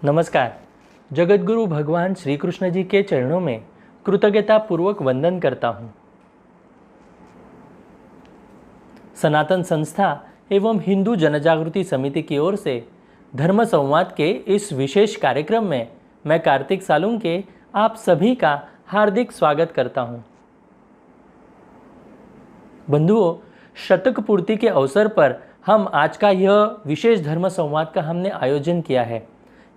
नमस्कार। जगतगुरु भगवान श्री कृष्ण जी के चरणों में कृतज्ञता पूर्वक वंदन करता हूँ। सनातन संस्था एवं हिंदू जनजागृति समिति की ओर से धर्म संवाद के इस विशेष कार्यक्रम में मैं कार्तिक सालुंके आप सभी का हार्दिक स्वागत करता हूँ। बंधुओं, शतक पूर्ति के अवसर पर हम आज का यह विशेष धर्म संवाद का हमने आयोजन किया है।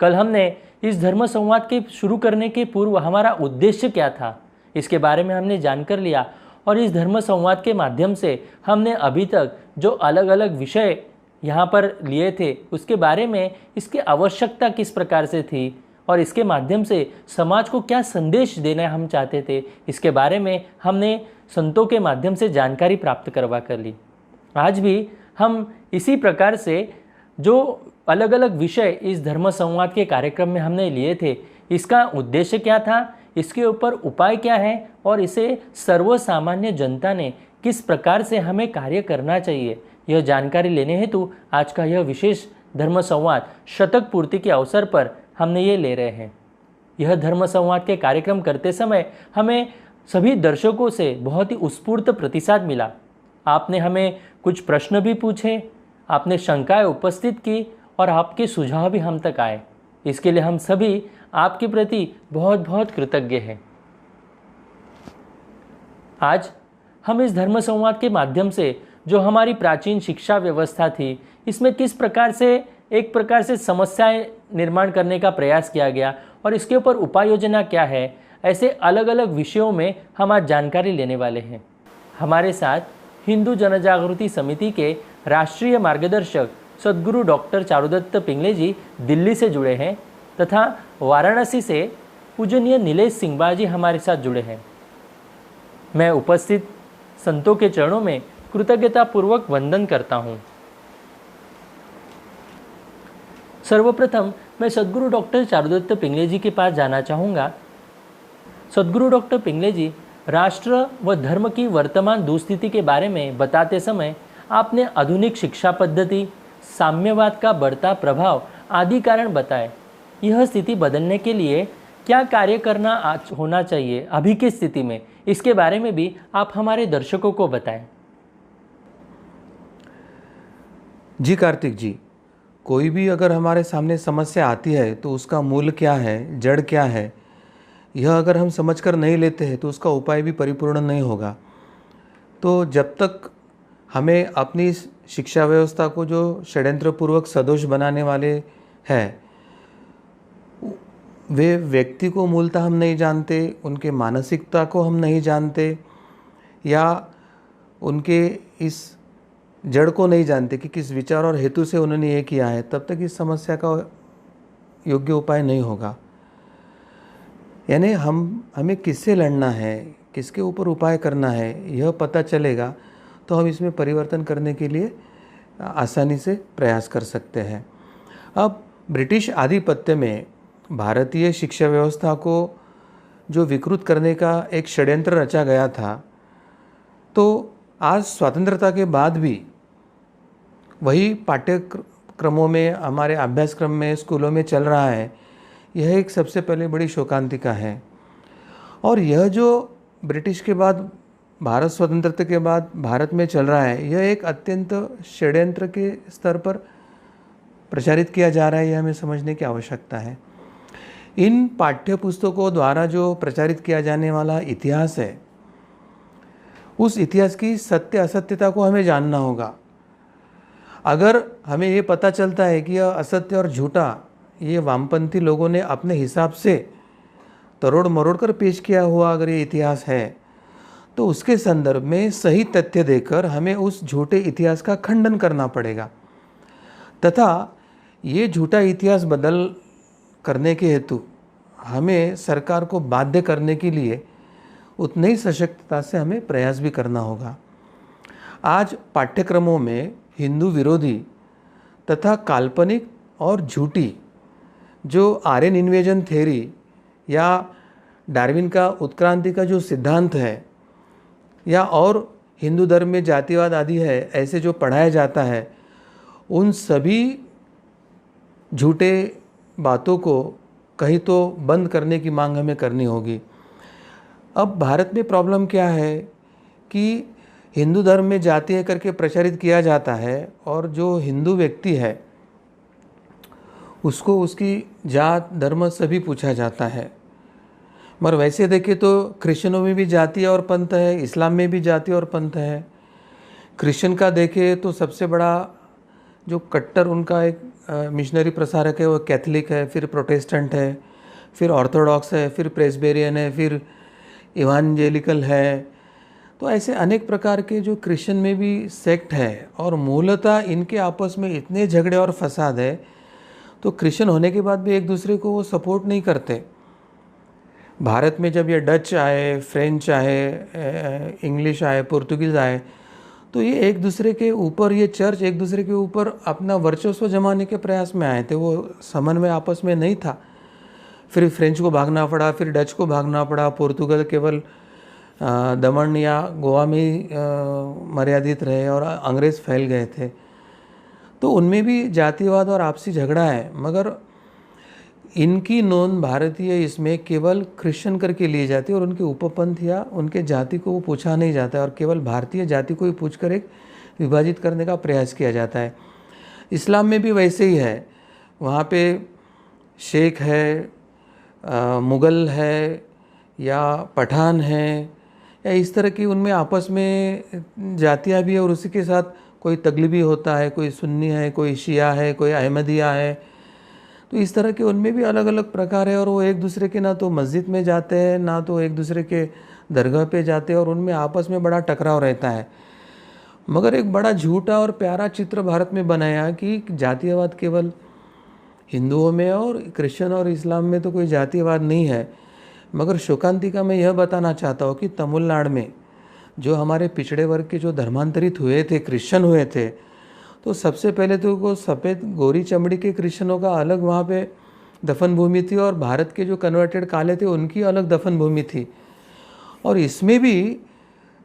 कल हमने इस धर्म संवाद के शुरू करने के पूर्व हमारा उद्देश्य क्या था, इसके बारे में हमने जानकर लिया और इस धर्म संवाद के माध्यम से हमने अभी तक जो अलग अलग विषय यहाँ पर लिए थे उसके बारे में, इसकी आवश्यकता किस प्रकार से थी और इसके माध्यम से समाज को क्या संदेश देना हम चाहते थे, इसके बारे में हमने संतों के माध्यम से जानकारी प्राप्त करवा कर ली। आज भी हम इसी प्रकार से जो अलग अलग विषय इस धर्म संवाद के कार्यक्रम में हमने लिए थे, इसका उद्देश्य क्या था, इसके ऊपर उपाय क्या है और इसे सर्वसामान्य जनता ने किस प्रकार से हमें कार्य करना चाहिए, यह जानकारी लेने हेतु आज का यह विशेष धर्म संवाद शतक पूर्ति के अवसर पर हमने ये ले रहे हैं। यह धर्म संवाद के कार्यक्रम करते समय हमें सभी दर्शकों से बहुत ही उत्स्फूर्त प्रतिसाद मिला। आपने हमें कुछ प्रश्न भी पूछे, आपने शंकाएं उपस्थित की और आपके सुझाव भी हम तक आए। इसके लिए हम सभी आपके प्रति बहुत बहुत कृतज्ञ हैं। आज हम इस धर्म संवाद के माध्यम से जो हमारी प्राचीन शिक्षा व्यवस्था थी, इसमें किस प्रकार से एक प्रकार से समस्याएं निर्माण करने का प्रयास किया गया और इसके ऊपर उपाय योजना क्या है, ऐसे अलग अलग विषयों में हम आज जानकारी लेने वाले हैं। हमारे साथ हिंदू जनजागृति समिति के राष्ट्रीय मार्गदर्शक सद्गुरु डॉक्टर चारुदत्त पिंगले जी दिल्ली से जुड़े हैं तथा वाराणसी से पूजनीय नीलेश सिंघबा जी हमारे साथ जुड़े हैं। मैं उपस्थित संतों के चरणों में कृतज्ञता पूर्वक वंदन करता हूँ। सर्वप्रथम मैं सद्गुरु डॉक्टर चारुदत्त पिंगले जी के पास जाना चाहूँगा। सद्गुरु डॉक्टर पिंगले जी, राष्ट्र व धर्म की वर्तमान दुस्थिति के बारे में बताते समय आपने आधुनिक शिक्षा पद्धति, साम्यवाद का बढ़ता प्रभाव आदि कारण बताए। यह स्थिति बदलने के लिए क्या कार्य करना होना चाहिए अभी की स्थिति में, इसके बारे में भी आप हमारे दर्शकों को बताएं। जी कार्तिक जी, कोई भी अगर हमारे सामने समस्या आती है तो उसका मूल क्या है, जड़ क्या है, यह अगर हम समझकर नहीं लेते हैं तो उसका उपाय भी परिपूर्ण नहीं होगा। तो जब तक हमें अपनी शिक्षा व्यवस्था को जो षड्यंत्रपूर्वक सदोष बनाने वाले हैं, वे व्यक्ति को मूलतः हम नहीं जानते, उनके मानसिकता को हम नहीं जानते या उनके इस जड़ को नहीं जानते कि किस विचार और हेतु से उन्होंने ये किया है, तब तक इस समस्या का योग्य उपाय नहीं होगा। यानी हमें किससे लड़ना है, किसके ऊपर उपाय करना है, यह पता चलेगा तो हम इसमें परिवर्तन करने के लिए आसानी से प्रयास कर सकते हैं। अब ब्रिटिश आधिपत्य में भारतीय शिक्षा व्यवस्था को जो विकृत करने का एक षड्यंत्र रचा गया था, तो आज स्वतंत्रता के बाद भी वही पाठ्यक्रमों में, हमारे अभ्यासक्रम में, स्कूलों में चल रहा है। यह एक सबसे पहले बड़ी शोकांतिका है। और यह जो ब्रिटिश के बाद, भारत स्वतंत्रता के बाद भारत में चल रहा है, यह एक अत्यंत षड्यंत्र के स्तर पर प्रचारित किया जा रहा है। यह हमें समझने की आवश्यकता है। इन पाठ्य पुस्तकों द्वारा जो प्रचारित किया जाने वाला इतिहास है, उस इतिहास की सत्य असत्यता को हमें जानना होगा। अगर हमें ये पता चलता है कि यह असत्य और झूठा ये वामपंथी लोगों ने अपने हिसाब से तरोड़ मरोड़ कर पेश किया हुआ अगर ये इतिहास है, तो उसके संदर्भ में सही तथ्य देकर हमें उस झूठे इतिहास का खंडन करना पड़ेगा तथा ये झूठा इतिहास बदल करने के हेतु हमें सरकार को बाध्य करने के लिए उतनी ही सशक्तता से हमें प्रयास भी करना होगा। आज पाठ्यक्रमों में हिंदू विरोधी तथा काल्पनिक और झूठी जो आर्यन इन्वेजन थ्योरी या डार्विन का उत्क्रांति का जो सिद्धांत है या और हिंदू धर्म में जातिवाद आदि है, ऐसे जो पढ़ाया जाता है, उन सभी झूठे बातों को कहीं तो बंद करने की मांग हमें करनी होगी। अब भारत में प्रॉब्लम क्या है कि हिंदू धर्म में जाति है करके प्रचारित किया जाता है और जो हिंदू व्यक्ति है उसको उसकी जात धर्म सभी पूछा जाता है। मगर वैसे देखें तो क्रिश्चियनों में भी जाति और पंथ है, इस्लाम में भी जाति और पंथ है। क्रिश्चियन का देखें तो सबसे बड़ा जो कट्टर उनका एक मिशनरी प्रसारक है वो कैथलिक है, फिर प्रोटेस्टेंट है, फिर ऑर्थोडॉक्स है, फिर प्रेस्बिटेरियन है, फिर इवांजेलिकल है। तो ऐसे अनेक प्रकार के जो क्रिश्चियन में भी सेक्ट है और मूलतः इनके आपस में इतने झगड़े और फसाद है, तो क्रिश्चियन होने के बाद भी एक दूसरे को वो सपोर्ट नहीं करते। भारत में जब ये डच आए, फ्रेंच आए, इंग्लिश आए, पुर्तगीज़ आए, तो ये एक दूसरे के ऊपर, ये चर्च एक दूसरे के ऊपर अपना वर्चस्व जमाने के प्रयास में आए थे। वो समन्वय आपस में नहीं था। फिर फ्रेंच को भागना पड़ा, फिर डच को भागना पड़ा, पुर्तगाल केवल दमन या गोवा में ही मर्यादित रहे और अंग्रेज़ फैल गए थे। तो उनमें भी जातिवाद और आपसी झगड़ा है, मगर इनकी नोंद भारतीय इसमें केवल क्रिश्चियन करके लिए जाती है और उनके उपपंथ या उनके जाति को वो पूछा नहीं जाता है और केवल भारतीय जाति को ही पूछकर एक विभाजित करने का प्रयास किया जाता है। इस्लाम में भी वैसे ही है। वहाँ पे शेख है, मुग़ल है या पठान है या इस तरह की उनमें आपस में जातियाँ भी है और उसी के साथ कोई तगलिबी होता है, कोई सुन्नी है, कोई शिया है, कोई अहमदिया है। तो इस तरह के उनमें भी अलग अलग प्रकार है और वो एक दूसरे के ना तो मस्जिद में जाते हैं, ना तो एक दूसरे के दरगाह पे जाते हैं और उनमें आपस में बड़ा टकराव रहता है। मगर एक बड़ा झूठा और प्यारा चित्र भारत में बनाया कि जातीयवाद केवल हिंदुओं में और क्रिश्चियन और इस्लाम में तो कोई जातीयवाद नहीं है। मगर शोकांतिका मैं यह बताना चाहता हूँ कि तमिलनाडु में जो हमारे पिछड़े वर्ग के जो धर्मांतरित हुए थे, क्रिश्चियन हुए थे, तो सबसे पहले तो वो सफ़ेद गोरी चमड़ी के क्रिश्चियनों का अलग वहाँ पे दफन भूमि थी और भारत के जो कन्वर्टेड काले थे उनकी अलग दफन भूमि थी। और इसमें भी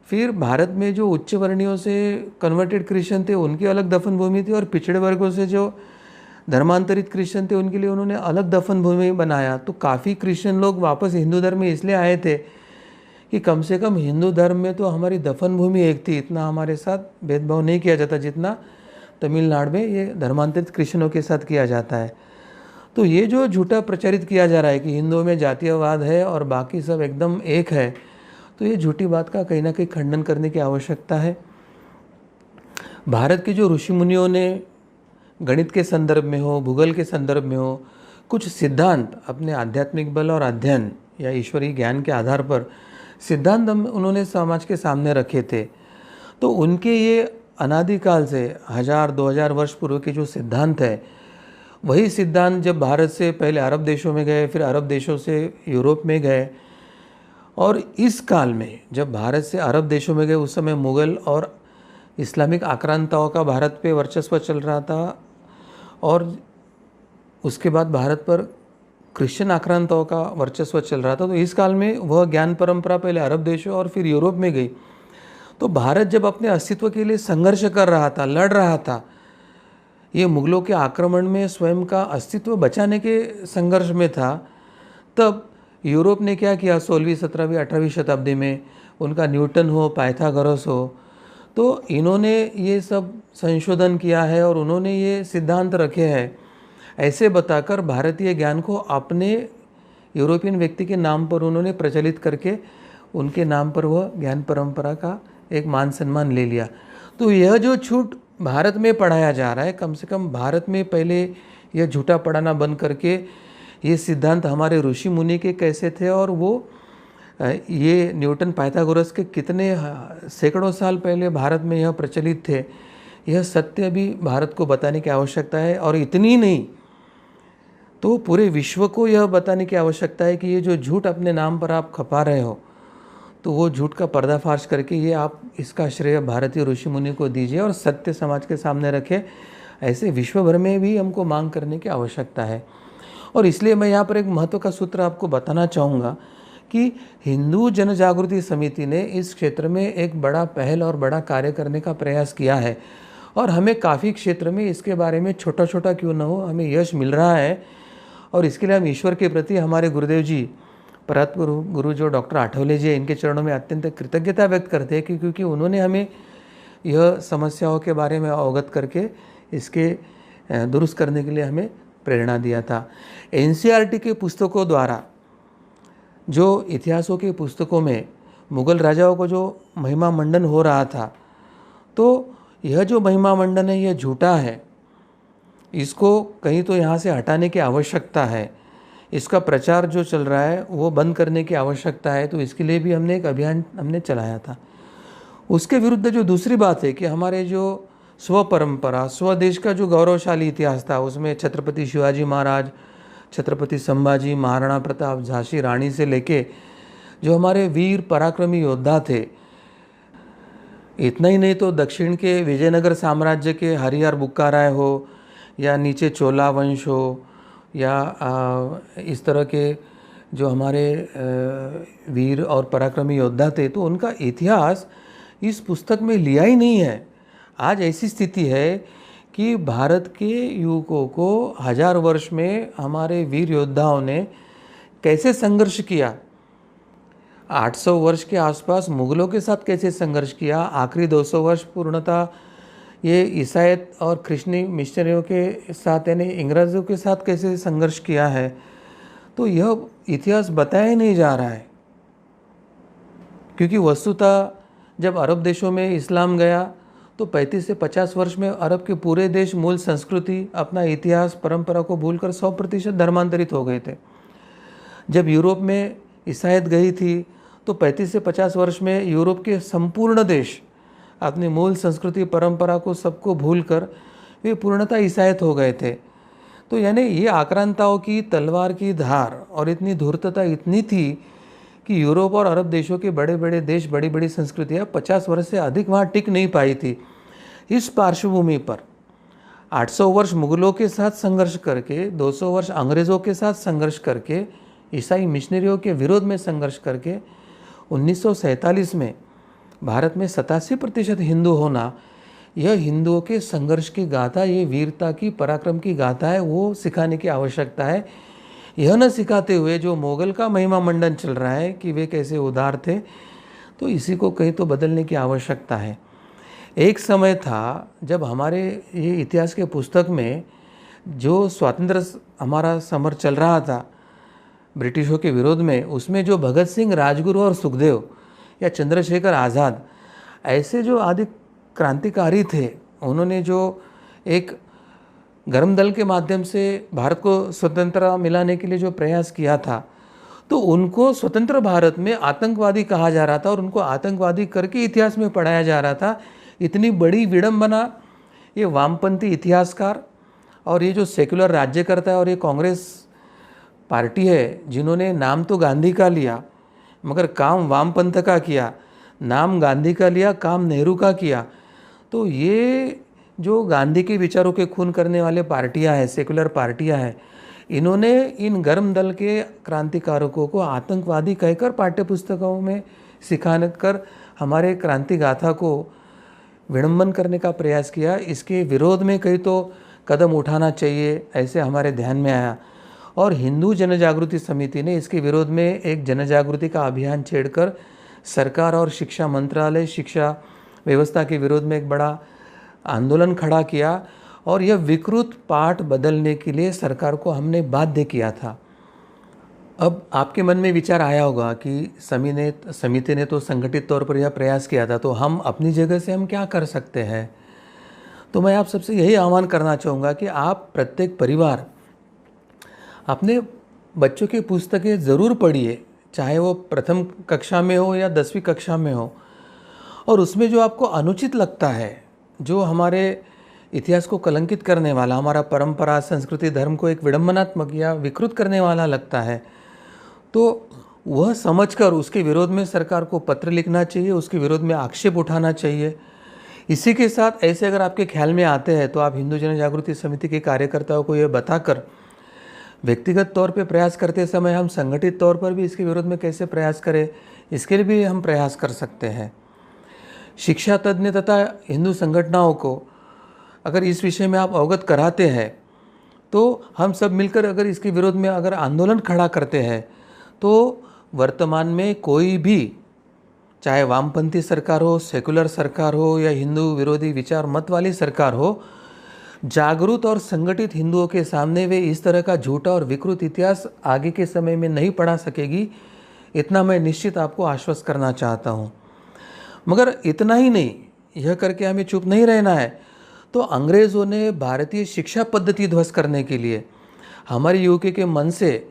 फिर भारत में जो उच्च वर्णियों से कन्वर्टेड क्रिश्चियन थे उनकी अलग दफन भूमि थी और पिछड़े वर्गों से जो धर्मांतरित क्रिश्चियन थे उनके लिए उन्होंने अलग दफन भूमि बनाया। तो काफ़ी क्रिश्चियन लोग वापस हिंदू धर्म में इसलिए आए थे कि कम से कम हिंदू धर्म में तो हमारी दफन भूमि एक थी, इतना हमारे साथ भेदभाव नहीं किया जाता जितना तमिलनाडु में ये धर्मांतरित क्रिश्चियनों के साथ किया जाता है। तो ये जो झूठा प्रचारित किया जा रहा है कि हिंदुओं में जातीयवाद है और बाकी सब एकदम एक है, तो ये झूठी बात का कहीं ना कहीं खंडन करने की आवश्यकता है। भारत के जो ऋषि मुनियों ने गणित के संदर्भ में हो, भूगोल के संदर्भ में हो, कुछ सिद्धांत अपने आध्यात्मिक बल और अध्ययन या ईश्वरीय ज्ञान के आधार पर सिद्धांत उन्होंने समाज के सामने रखे थे। तो उनके ये अनादिकाल से 1000-2000 वर्ष पूर्व के जो सिद्धांत है, वही सिद्धांत जब भारत से पहले अरब देशों में गए, फिर अरब देशों से यूरोप में गए और इस काल में जब भारत से अरब देशों में गए उस समय मुग़ल और इस्लामिक आक्रांताओं का भारत पे वर्चस्व चल रहा था और उसके बाद भारत पर क्रिश्चियन आक्रांताओं का वर्चस्व चल रहा था। तो इस काल में वह ज्ञान परंपरा पहले अरब देशों और फिर यूरोप में गई। तो भारत जब अपने अस्तित्व के लिए संघर्ष कर रहा था, लड़ रहा था, ये मुग़लों के आक्रमण में स्वयं का अस्तित्व बचाने के संघर्ष में था, तब यूरोप ने क्या किया 16वीं 17वीं 18वीं शताब्दी में, उनका न्यूटन हो, पाइथागोरस हो, तो इन्होंने ये सब संशोधन किया है और उन्होंने ये सिद्धांत रखे हैं ऐसे बताकर भारतीय ज्ञान को अपने यूरोपियन व्यक्ति के नाम पर उन्होंने प्रचलित करके उनके नाम पर वह ज्ञान परंपरा का एक मान सम्मान ले लिया। तो यह जो झूठ भारत में पढ़ाया जा रहा है, कम से कम भारत में पहले यह झूठा पढ़ाना बंद करके ये सिद्धांत हमारे ऋषि मुनि के कैसे थे और वो ये न्यूटन पाइथागोरस के कितने सैकड़ों साल पहले भारत में यह प्रचलित थे, यह सत्य भी भारत को बताने की आवश्यकता है। और इतनी नहीं तो पूरे विश्व को यह बताने की आवश्यकता है कि ये जो झूठ अपने नाम पर आप खपा रहे हो, तो वो झूठ का पर्दाफाश करके ये आप इसका श्रेय भारतीय ऋषि मुनि को दीजिए और सत्य समाज के सामने रखें। ऐसे विश्व भर में भी हमको मांग करने की आवश्यकता है। और इसलिए मैं यहाँ पर एक महत्व का सूत्र आपको बताना चाहूँगा कि हिंदू जन जागृति समिति ने इस क्षेत्र में एक बड़ा पहल और बड़ा कार्य करने का प्रयास किया है और हमें काफ़ी क्षेत्र में इसके बारे में छोटा छोटा क्यों न हो हमें यश मिल रहा है। और इसके लिए हम ईश्वर के प्रति हमारे गुरुदेव जी, परत गुरु जो डॉक्टर आठवले जी, इनके चरणों में अत्यंत कृतज्ञता व्यक्त करते हैं क्योंकि उन्होंने हमें यह समस्याओं के बारे में अवगत करके इसके दुरुस्त करने के लिए हमें प्रेरणा दिया था। एनसीईआरटी के पुस्तकों द्वारा जो इतिहासों के पुस्तकों में मुग़ल राजाओं को जो महिमा मंडन हो रहा था, तो यह जो महिमा मंडन है यह झूठा है, इसको कहीं तो यहाँ से हटाने की आवश्यकता है। इसका प्रचार जो चल रहा है वो बंद करने की आवश्यकता है। तो इसके लिए भी हमने एक अभियान चलाया था। उसके विरुद्ध जो दूसरी बात है कि हमारे जो स्व परंपरा, स्वदेश का जो गौरवशाली इतिहास था, उसमें छत्रपति शिवाजी महाराज, छत्रपति संभाजी, महाराणा प्रताप, झांसी रानी से लेके जो हमारे वीर पराक्रमी योद्धा थे, इतना ही नहीं तो दक्षिण के विजयनगर साम्राज्य के हरिहर बुक्काराय हो या नीचे चोला वंश हो या इस तरह के जो हमारे वीर और पराक्रमी योद्धा थे, तो उनका इतिहास इस पुस्तक में लिया ही नहीं है। आज ऐसी स्थिति है कि भारत के युवकों को 1000 वर्ष में हमारे वीर योद्धाओं ने कैसे संघर्ष किया, 800 वर्ष के आसपास मुग़लों के साथ कैसे संघर्ष किया, आखिरी 200 वर्ष पूर्णतः ये ईसाईयत और ख्रिश्चनी मिशनरियों के साथ यानी अंग्रेज़ों के साथ कैसे संघर्ष किया है, तो यह इतिहास बताया ही नहीं जा रहा है। क्योंकि वस्तुतः जब अरब देशों में इस्लाम गया तो 35 से 50 वर्ष में अरब के पूरे देश मूल संस्कृति, अपना इतिहास, परंपरा को भूलकर 100% धर्मांतरित हो गए थे। जब यूरोप में ईसाईयत गई थी तो 35 से 50 वर्ष में यूरोप के संपूर्ण देश अपनी मूल संस्कृति, परंपरा को सबको भूलकर वे पूर्णतः ईसाईयत हो गए थे। तो यानी ये आक्रांताओं की तलवार की धार और इतनी धूर्तता इतनी थी कि यूरोप और अरब देशों के बड़े बड़े देश, बड़ी बड़ी संस्कृतियाँ 50 वर्ष से अधिक वहाँ टिक नहीं पाई थी। इस पार्श्वभूमि पर 800 वर्ष मुग़लों के साथ संघर्ष करके, 200 वर्ष अंग्रेज़ों के साथ संघर्ष करके, ईसाई मिशनरियों के विरोध में संघर्ष करके 1947 में भारत में 87% हिंदू होना, यह हिंदुओं के संघर्ष की गाथा, ये वीरता की, पराक्रम की गाथा है, वो सिखाने की आवश्यकता है। यह न सिखाते हुए जो मुग़ल का महिमा मंडन चल रहा है कि वे कैसे उदार थे, तो इसी को कहीं तो बदलने की आवश्यकता है। एक समय था जब हमारे ये इतिहास के पुस्तक में जो स्वातंत्र्य हमारा समर चल रहा था ब्रिटिशों के विरोध में, उसमें जो भगत सिंह, राजगुरु और सुखदेव या चंद्रशेखर आज़ाद ऐसे जो आदि क्रांतिकारी थे, उन्होंने जो एक गर्म दल के माध्यम से भारत को स्वतंत्रता मिलाने के लिए जो प्रयास किया था, तो उनको स्वतंत्र भारत में आतंकवादी कहा जा रहा था और उनको आतंकवादी करके इतिहास में पढ़ाया जा रहा था। इतनी बड़ी विडंबना ये वामपंथी इतिहासकार और ये जो सेक्युलर राज्यकर्ता है और ये कांग्रेस पार्टी है, जिन्होंने नाम तो गांधी का लिया मगर काम वामपंथ का किया, नाम गांधी का लिया, काम नेहरू का किया। तो ये जो गांधी के विचारों के खून करने वाले पार्टियां हैं, सेकुलर पार्टियां हैं, इन्होंने इन गर्म दल के क्रांतिकारकों को आतंकवादी कहकर पाठ्यपुस्तकों में सिखाने कर हमारे क्रांति गाथा को विडंबन करने का प्रयास किया। इसके विरोध में कहीं तो कदम उठाना चाहिए, ऐसे हमारे ध्यान में आया और हिंदू जनजागृति समिति ने इसके विरोध में एक जनजागृति का अभियान छेड़कर सरकार और शिक्षा मंत्रालय, शिक्षा व्यवस्था के विरोध में एक बड़ा आंदोलन खड़ा किया और यह विकृत पाठ बदलने के लिए सरकार को हमने बाध्य किया था। अब आपके मन में विचार आया होगा कि समिति ने तो संगठित तौर पर यह प्रयास किया था, तो हम अपनी जगह से हम क्या कर सकते हैं। तो मैं आप सबसे यही आह्वान करना चाहूँगा कि आप प्रत्येक परिवार अपने बच्चों की पुस्तकें ज़रूर पढ़िए, चाहे वो प्रथम कक्षा में हो या 10वीं कक्षा में हो, और उसमें जो आपको अनुचित लगता है, जो हमारे इतिहास को कलंकित करने वाला, हमारा परंपरा, संस्कृति, धर्म को एक विडंबनात्मक या विकृत करने वाला लगता है, तो वह समझकर उसके विरोध में सरकार को पत्र लिखना चाहिए, उसके विरोध में आक्षेप उठाना चाहिए। इसी के साथ ऐसे अगर आपके ख्याल में आते हैं तो आप हिंदू जनजागृति समिति के कार्यकर्ताओं को यह बताकर व्यक्तिगत तौर पे प्रयास करते समय हम संगठित तौर पर भी इसके विरोध में कैसे प्रयास करें, इसके लिए भी हम प्रयास कर सकते हैं। शिक्षा तज्ञ तथा हिंदू संगठनों को अगर इस विषय में आप अवगत कराते हैं तो हम सब मिलकर अगर इसके विरोध में अगर आंदोलन खड़ा करते हैं तो वर्तमान में कोई भी, चाहे वामपंथी सरकार हो, सेकुलर सरकार हो या हिंदू विरोधी विचार मत वाली सरकार हो, जागरूक और संगठित हिंदुओं के सामने वे इस तरह का झूठा और विकृत इतिहास आगे के समय में नहीं पढ़ा सकेगी, इतना मैं निश्चित आपको आश्वस्त करना चाहता हूँ। मगर इतना ही नहीं, यह करके हमें चुप नहीं रहना है। तो अंग्रेज़ों ने भारतीय शिक्षा पद्धति ध्वस्त करने के लिए हमारे युवकों के मन से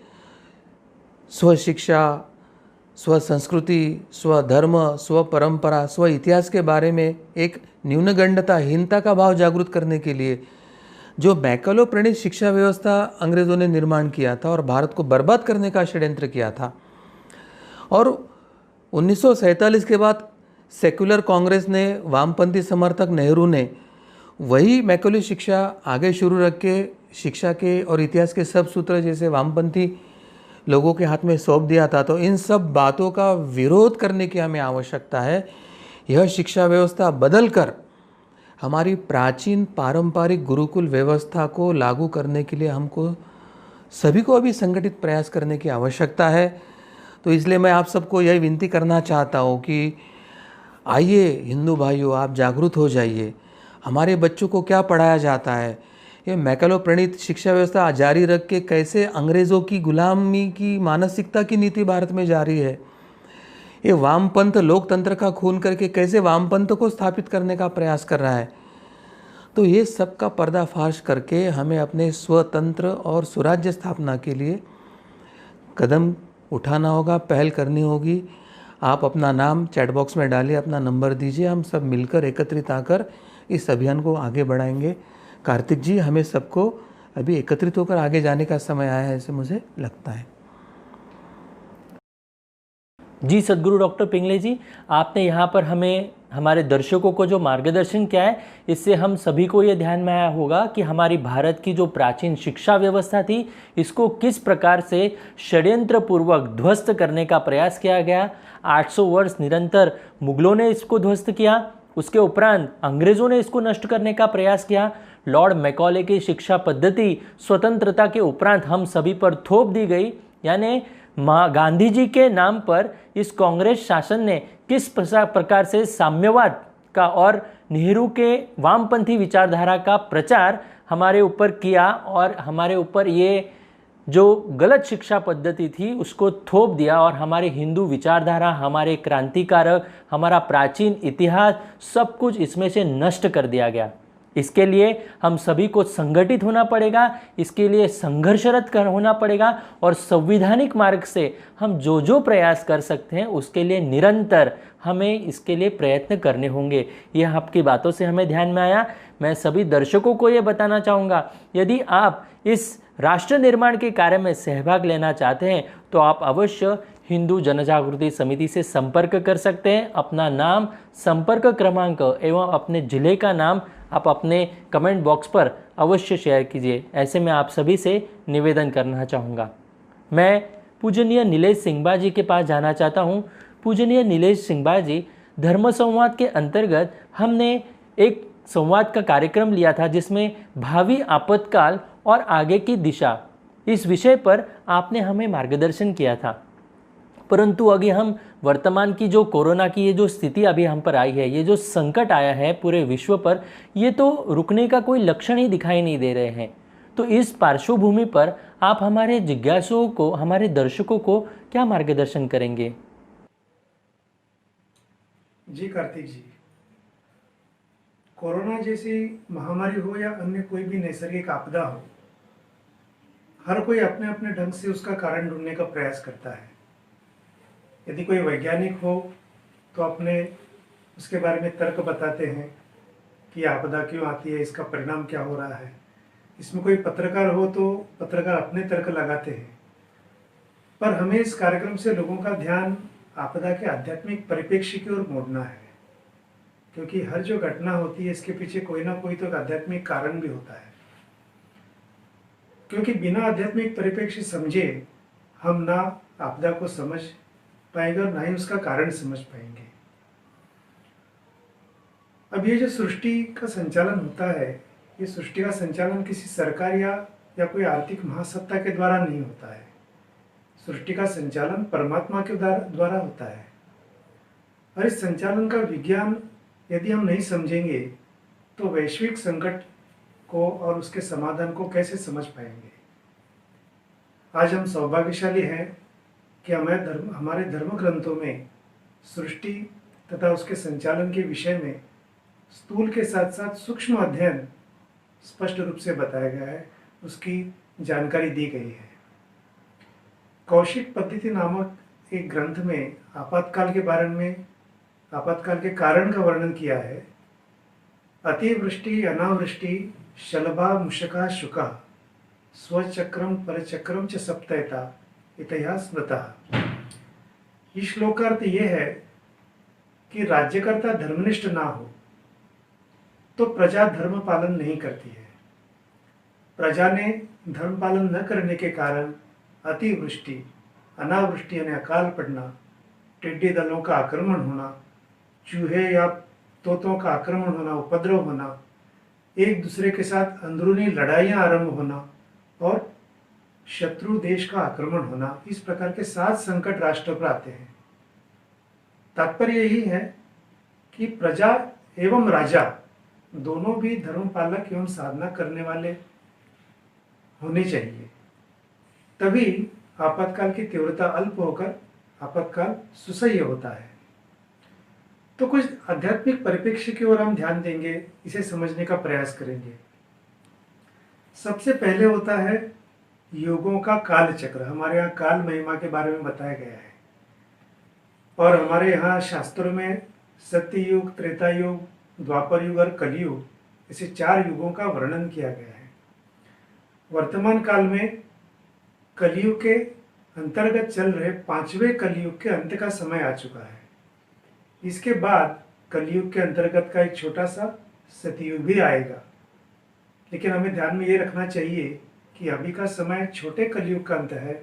स्व शिक्षा, स्व संस्कृति, स्व धर्म, स्व परंपरा, स्व इतिहास के बारे में एक न्यूनगंडता, हीनता का भाव जागृत करने के लिए जो मैकलो प्रणीत शिक्षा व्यवस्था अंग्रेज़ों ने निर्माण किया था और भारत को बर्बाद करने का षड्यंत्र किया था। और 1947 के बाद सेकुलर कांग्रेस ने, वामपंथी समर्थक नेहरू ने वही मैकलो शिक्षा आगे शुरू रख के शिक्षा के और इतिहास के सब सूत्र जैसे वामपंथी लोगों के हाथ में सौंप दिया था। तो इन सब बातों का विरोध करने की हमें आवश्यकता है। यह शिक्षा व्यवस्था बदलकर हमारी प्राचीन पारंपरिक गुरुकुल व्यवस्था को लागू करने के लिए हमको सभी को अभी संगठित प्रयास करने की आवश्यकता है। तो इसलिए मैं आप सबको यही विनती करना चाहता हूँ कि आइए हिंदू भाइयों, आप जागरूक हो जाइए। हमारे बच्चों को क्या पढ़ाया जाता है, ये मैकलो प्रणीत शिक्षा व्यवस्था जारी रख के कैसे अंग्रेज़ों की गुलामी की मानसिकता की नीति भारत में जारी है, ये वामपंथ लोकतंत्र का खून करके कैसे वामपंथ को स्थापित करने का प्रयास कर रहा है। तो ये सब का पर्दाफाश करके हमें अपने स्वतंत्र और सुराज्य स्थापना के लिए कदम उठाना होगा, पहल करनी होगी। आप अपना नाम चैट बॉक्स में डालिए, अपना नंबर दीजिए, हम सब मिलकर एकत्रित आकर इस अभियान को आगे बढ़ाएंगे। कार्तिक जी, हमें सबको अभी एकत्रित होकर आगे जाने का समय आया है, ऐसे मुझे लगता है। जी सद्गुरु डॉक्टर पिंगले जी, आपने यहाँ पर हमें, हमारे दर्शकों को जो मार्गदर्शन किया है, इससे हम सभी को ये ध्यान में आया होगा कि हमारी भारत की जो प्राचीन शिक्षा व्यवस्था थी, इसको किस प्रकार से षड्यंत्र पूर्वक ध्वस्त करने का प्रयास किया गया। 800 वर्ष निरंतर मुगलों ने इसको ध्वस्त किया, उसके उपरांत अंग्रेज़ों ने इसको नष्ट करने का प्रयास किया। लॉर्ड मैकॉले की शिक्षा पद्धति स्वतंत्रता के उपरांत हम सभी पर थोप दी गई, यानी गांधी जी के नाम पर इस कांग्रेस शासन ने किस प्रकार से साम्यवाद का और नेहरू के वामपंथी विचारधारा का प्रचार हमारे ऊपर किया और हमारे ऊपर ये जो गलत शिक्षा पद्धति थी उसको थोप दिया और हमारे हिंदू विचारधारा, हमारे क्रांतिकारक, हमारा प्राचीन इतिहास, सब कुछ इसमें से नष्ट कर दिया गया। इसके लिए हम सभी को संगठित होना पड़ेगा, इसके लिए संघर्षरत होना पड़ेगा और संवैधानिक मार्ग से हम जो जो प्रयास कर सकते हैं उसके लिए निरंतर हमें इसके लिए प्रयत्न करने होंगे। यह आपकी बातों से हमें ध्यान में आया। मैं सभी दर्शकों को ये बताना चाहूँगा, यदि आप इस राष्ट्र निर्माण के कार्य में सहभाग लेना चाहते हैं तो आप अवश्य हिंदू जनजागृति समिति से संपर्क कर सकते हैं। अपना नाम, संपर्क क्रमांक एवं अपने जिले का नाम आप अपने कमेंट बॉक्स पर अवश्य शेयर कीजिए, ऐसे मैं आप सभी से निवेदन करना चाहूँगा। मैं पूजनीय नीलेश सिंहबा जी के पास जाना चाहता हूँ। पूजनीय नीलेश सिंहबा जी, धर्म संवाद के अंतर्गत हमने एक संवाद का कार्यक्रम लिया था जिसमें भावी आपातकाल और आगे की दिशा, इस विषय पर आपने हमें मार्गदर्शन किया था। परंतु अभी हम वर्तमान की जो कोरोना की ये जो स्थिति अभी हम पर आई है, ये जो संकट आया है पूरे विश्व पर, ये तो रुकने का कोई लक्षण ही दिखाई नहीं दे रहे हैं। तो इस पार्श्वभूमि पर आप हमारे जिज्ञासुओं को, हमारे दर्शकों को क्या मार्गदर्शन करेंगे? जी कार्तिक जी, कोरोना जैसी महामारी हो या अन्य कोई भी नैसर्गिक आपदा हो, हर कोई अपने अपने ढंग से उसका कारण ढूंढने का प्रयास करता है। यदि कोई वैज्ञानिक हो तो अपने उसके बारे में तर्क बताते हैं कि आपदा क्यों आती है, इसका परिणाम क्या हो रहा है। इसमें कोई पत्रकार हो तो पत्रकार अपने तर्क लगाते हैं। पर हमें इस कार्यक्रम से लोगों का ध्यान आपदा के आध्यात्मिक परिप्रेक्ष्य की ओर मोड़ना है, क्योंकि हर जो घटना होती है इसके पीछे कोई ना कोई तो आध्यात्मिक कारण भी होता है। क्योंकि बिना आध्यात्मिक परिप्रेक्ष्य समझे हम ना आपदा को समझ पाएंगे और ना ही उसका कारण समझ पाएंगे। अब ये जो सृष्टि का संचालन होता है, ये सृष्टि का संचालन किसी सरकार या या कोई आर्थिक महासत्ता के द्वारा नहीं होता है। सृष्टि का संचालन परमात्मा के द्वारा होता है। और इस संचालन का विज्ञान यदि हम नहीं समझेंगे तो वैश्विक संकट को और उसके समाधान को कैसे समझ पाएंगे। आज हम सौभाग्यशाली हैं कि हमारे धर्म ग्रंथों में सृष्टि तथा उसके संचालन के विषय में स्थूल के साथ साथ सूक्ष्म अध्ययन स्पष्ट रूप से बताया गया है, उसकी जानकारी दी गई है। कौशिक पद्धति नामक एक ग्रंथ में आपातकाल के कारण का वर्णन किया है। अतिवृष्टि अनावृष्टि शलभा मुशका शुका स्वचक्रम परचक्रम च सप्तयता इतिहास स्मृतः। इस श्लोकार्थ यह है कि राज्यकर्ता धर्मनिष्ठ ना हो तो प्रजा धर्म पालन नहीं करती है। प्रजा ने धर्म पालन न करने के कारण अतिवृष्टि अनावृष्टि यानी अकाल पड़ना, टिड्डी दलों का आक्रमण होना, चूहे या तोतों का आक्रमण होना, उपद्रव होना, एक दूसरे के साथ अंदरूनी लड़ाइयाँ आरंभ होना और शत्रु देश का आक्रमण होना, इस प्रकार के 7 संकट राष्ट्र पर आते हैं। तात्पर्य यही है कि प्रजा एवं राजा दोनों भी धर्म पालक एवं साधना करने वाले होने चाहिए, तभी आपातकाल की तीव्रता अल्प होकर आपातकाल सुसह्य होता है। तो कुछ आध्यात्मिक परिप्रेक्ष्य की ओर हम ध्यान देंगे, इसे समझने का प्रयास करेंगे। सबसे पहले होता है युगों का काल चक्र। हमारे यहाँ काल महिमा के बारे में बताया गया है और हमारे यहाँ शास्त्रों में सत्य युग, त्रेता युग, द्वापर युग और कलयुग, ऐसे 4 युगों का वर्णन किया गया है। वर्तमान काल में कलयुग के अंतर्गत चल रहे 5वें कलयुग के अंत का समय आ चुका है। इसके बाद कलयुग के अंतर्गत का एक छोटा सा सतयुग भी आएगा, लेकिन हमें ध्यान में ये रखना चाहिए कि अभी का समय छोटे कलयुग का अंत है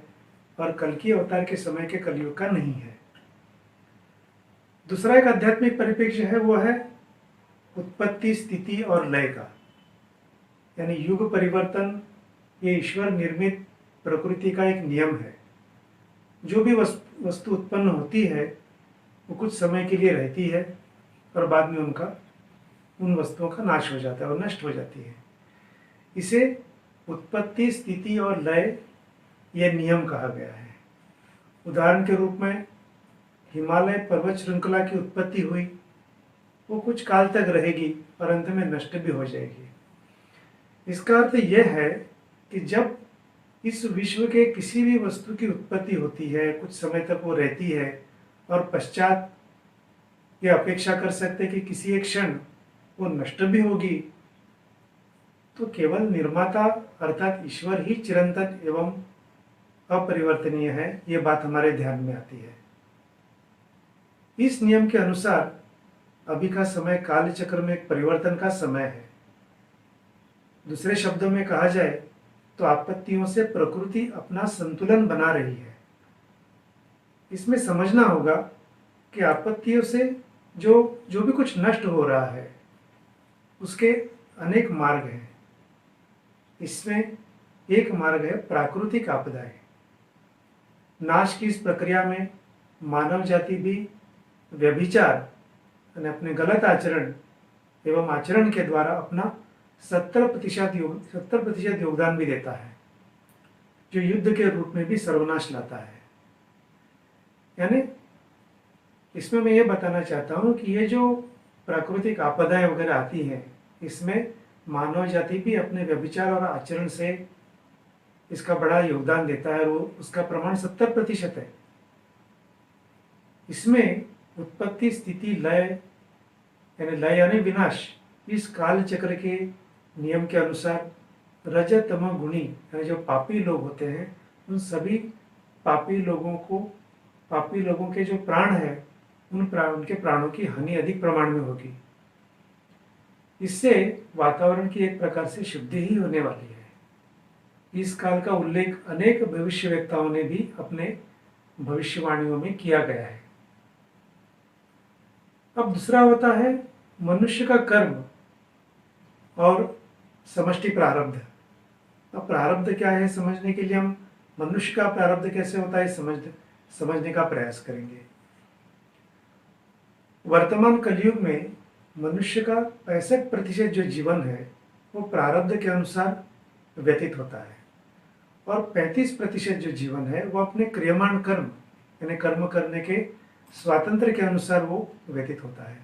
और कल की अवतार के समय के कलयुग का नहीं है। दूसरा एक आध्यात्मिक परिप्रेक्ष्य है, वो है उत्पत्ति, स्थिति और लय का, यानी युग परिवर्तन ये ईश्वर निर्मित प्रकृति का एक नियम है। जो भी वस्तु उत्पन्न होती है वो कुछ समय के लिए रहती है और बाद में उन वस्तुओं का नाश हो जाता है और नष्ट हो जाती है। इसे उत्पत्ति, स्थिति और लय यह नियम कहा गया है। उदाहरण के रूप में हिमालय पर्वत श्रृंखला की उत्पत्ति हुई, वो कुछ काल तक रहेगी और अंत में नष्ट भी हो जाएगी। इसका अर्थ यह है कि जब इस विश्व के किसी भी वस्तु की उत्पत्ति होती है, कुछ समय तक वो रहती है और पश्चात ये अपेक्षा कर सकते कि किसी एक क्षण वो नष्ट भी होगी, तो केवल निर्माता अर्थात ईश्वर ही चिरंतन एवं अपरिवर्तनीय है, ये बात हमारे ध्यान में आती है। इस नियम के अनुसार अभी का समय काल चक्र में एक परिवर्तन का समय है। दूसरे शब्दों में कहा जाए तो आपत्तियों से प्रकृति अपना संतुलन बना रही है। इसमें समझना होगा कि आपत्तियों से जो भी कुछ नष्ट हो रहा है उसके अनेक मार्ग हैं। इसमें एक मार्ग है प्राकृतिक आपदाएं। नाश की इस प्रक्रिया में मानव जाति भी व्यभिचार यानी अपने गलत आचरण एवं आचरण के द्वारा अपना 70% योगदान भी देता है, जो युद्ध के रूप में भी सर्वनाश लाता है। यानी इसमें मैं ये बताना चाहता हूँ कि ये जो प्राकृतिक आपदाएं वगैरह आती हैं, इसमें मानव जाति भी अपने व्यभिचार और आचरण से इसका बड़ा योगदान देता है। वो उसका प्रमाण 70% है। इसमें उत्पत्ति, स्थिति, लय यानी विनाश, इस काल चक्र के नियम के अनुसार रज तम गुणी यानी जो पापी लोग होते हैं, उन सभी पापी लोगों के जो प्राण है, उनके प्राणों की हानि अधिक प्रमाण में होगी। इससे वातावरण की एक प्रकार से शुद्धि ही होने वाली है। इस काल का उल्लेख अनेक भविष्यवेत्ताओं ने भी अपने भविष्यवाणियों में किया गया है। अब दूसरा होता है मनुष्य का कर्म और समष्टि प्रारब्ध। अब प्रारब्ध क्या है समझने के लिए हम मनुष्य का प्रारब्ध कैसे होता है समझने का प्रयास करेंगे। वर्तमान कलयुग में मनुष्य का 65% जो जीवन है वो प्रारब्ध के अनुसार व्यतीत होता है और 35% जो जीवन है वो अपने क्रियमाण कर्म यानी कर्म करने के स्वातंत्र के अनुसार वो व्यतीत होता है।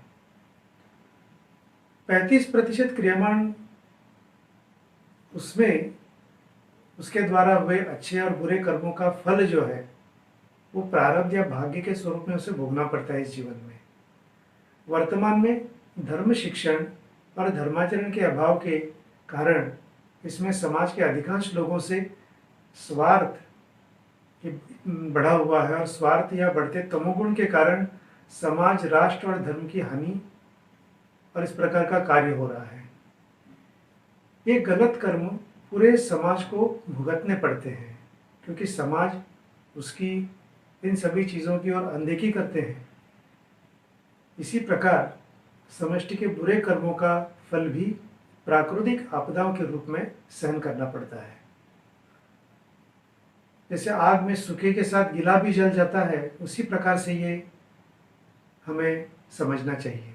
35% क्रियमाण उसमें उसके द्वारा हुए अच्छे और बुरे कर्मों का फल जो है वो प्रारब्ध या भाग्य के स्वरूप में उसे भोगना पड़ता है इस जीवन में। वर्तमान में धर्म शिक्षण और धर्माचरण के अभाव के कारण इसमें समाज के अधिकांश लोगों से स्वार्थ बढ़ा हुआ है और स्वार्थ या बढ़ते तमोगुण के कारण समाज, राष्ट्र और धर्म की हानि और इस प्रकार का कार्य हो रहा है। ये गलत कर्म पूरे समाज को भुगतने पड़ते हैं क्योंकि समाज उसकी इन सभी चीज़ों की ओर अनदेखी करते हैं। इसी प्रकार समष्टि के बुरे कर्मों का फल भी प्राकृतिक आपदाओं के रूप में सहन करना पड़ता है। जैसे आग में सूखे के साथ गीला भी जल जाता है, उसी प्रकार से ये हमें समझना चाहिए।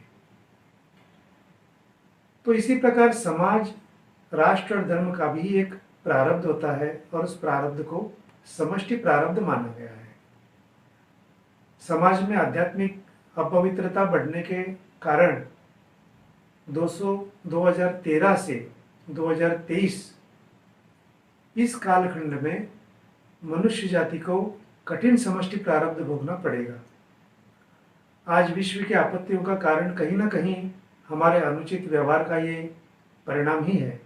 तो इसी प्रकार समाज, राष्ट्र और धर्म का भी एक प्रारब्ध होता है और उस प्रारब्ध को समष्टि प्रारब्ध माना गया है। समाज में आध्यात्मिक अपवित्रता बढ़ने के कारण 2013 से 2023 इस कालखंड में मनुष्य जाति को कठिन समष्टि प्रारब्ध भोगना पड़ेगा। आज विश्व की आपत्तियों का कारण कहीं ना कहीं हमारे अनुचित व्यवहार का ये परिणाम ही है।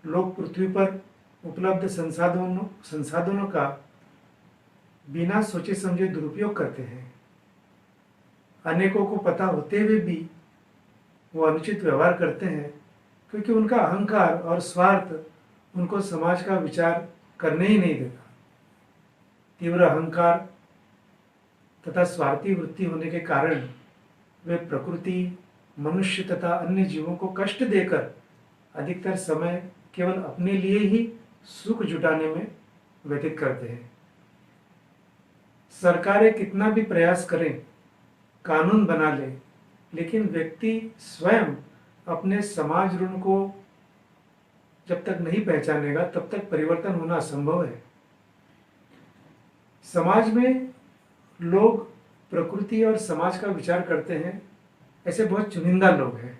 लोग पृथ्वी पर उपलब्ध संसाधनों का बिना सोचे समझे दुरुपयोग करते हैं। अनेकों को पता होते हुए भी वो अनुचित व्यवहार करते हैं क्योंकि उनका अहंकार और स्वार्थ उनको समाज का विचार करने ही नहीं देता। तीव्र अहंकार तथा स्वार्थी वृत्ति होने के कारण वे प्रकृति, मनुष्य तथा अन्य जीवों को कष्ट देकर अधिकतर समय केवल अपने लिए ही सुख जुटाने में व्यतीत करते हैं। सरकारें कितना भी प्रयास करें, कानून बना ले, लेकिन व्यक्ति स्वयं अपने समाज ऋण को जब तक नहीं पहचानेगा तब तक परिवर्तन होना असंभव है। समाज में लोग प्रकृति और समाज का विचार करते हैं, ऐसे बहुत चुनिंदा लोग हैं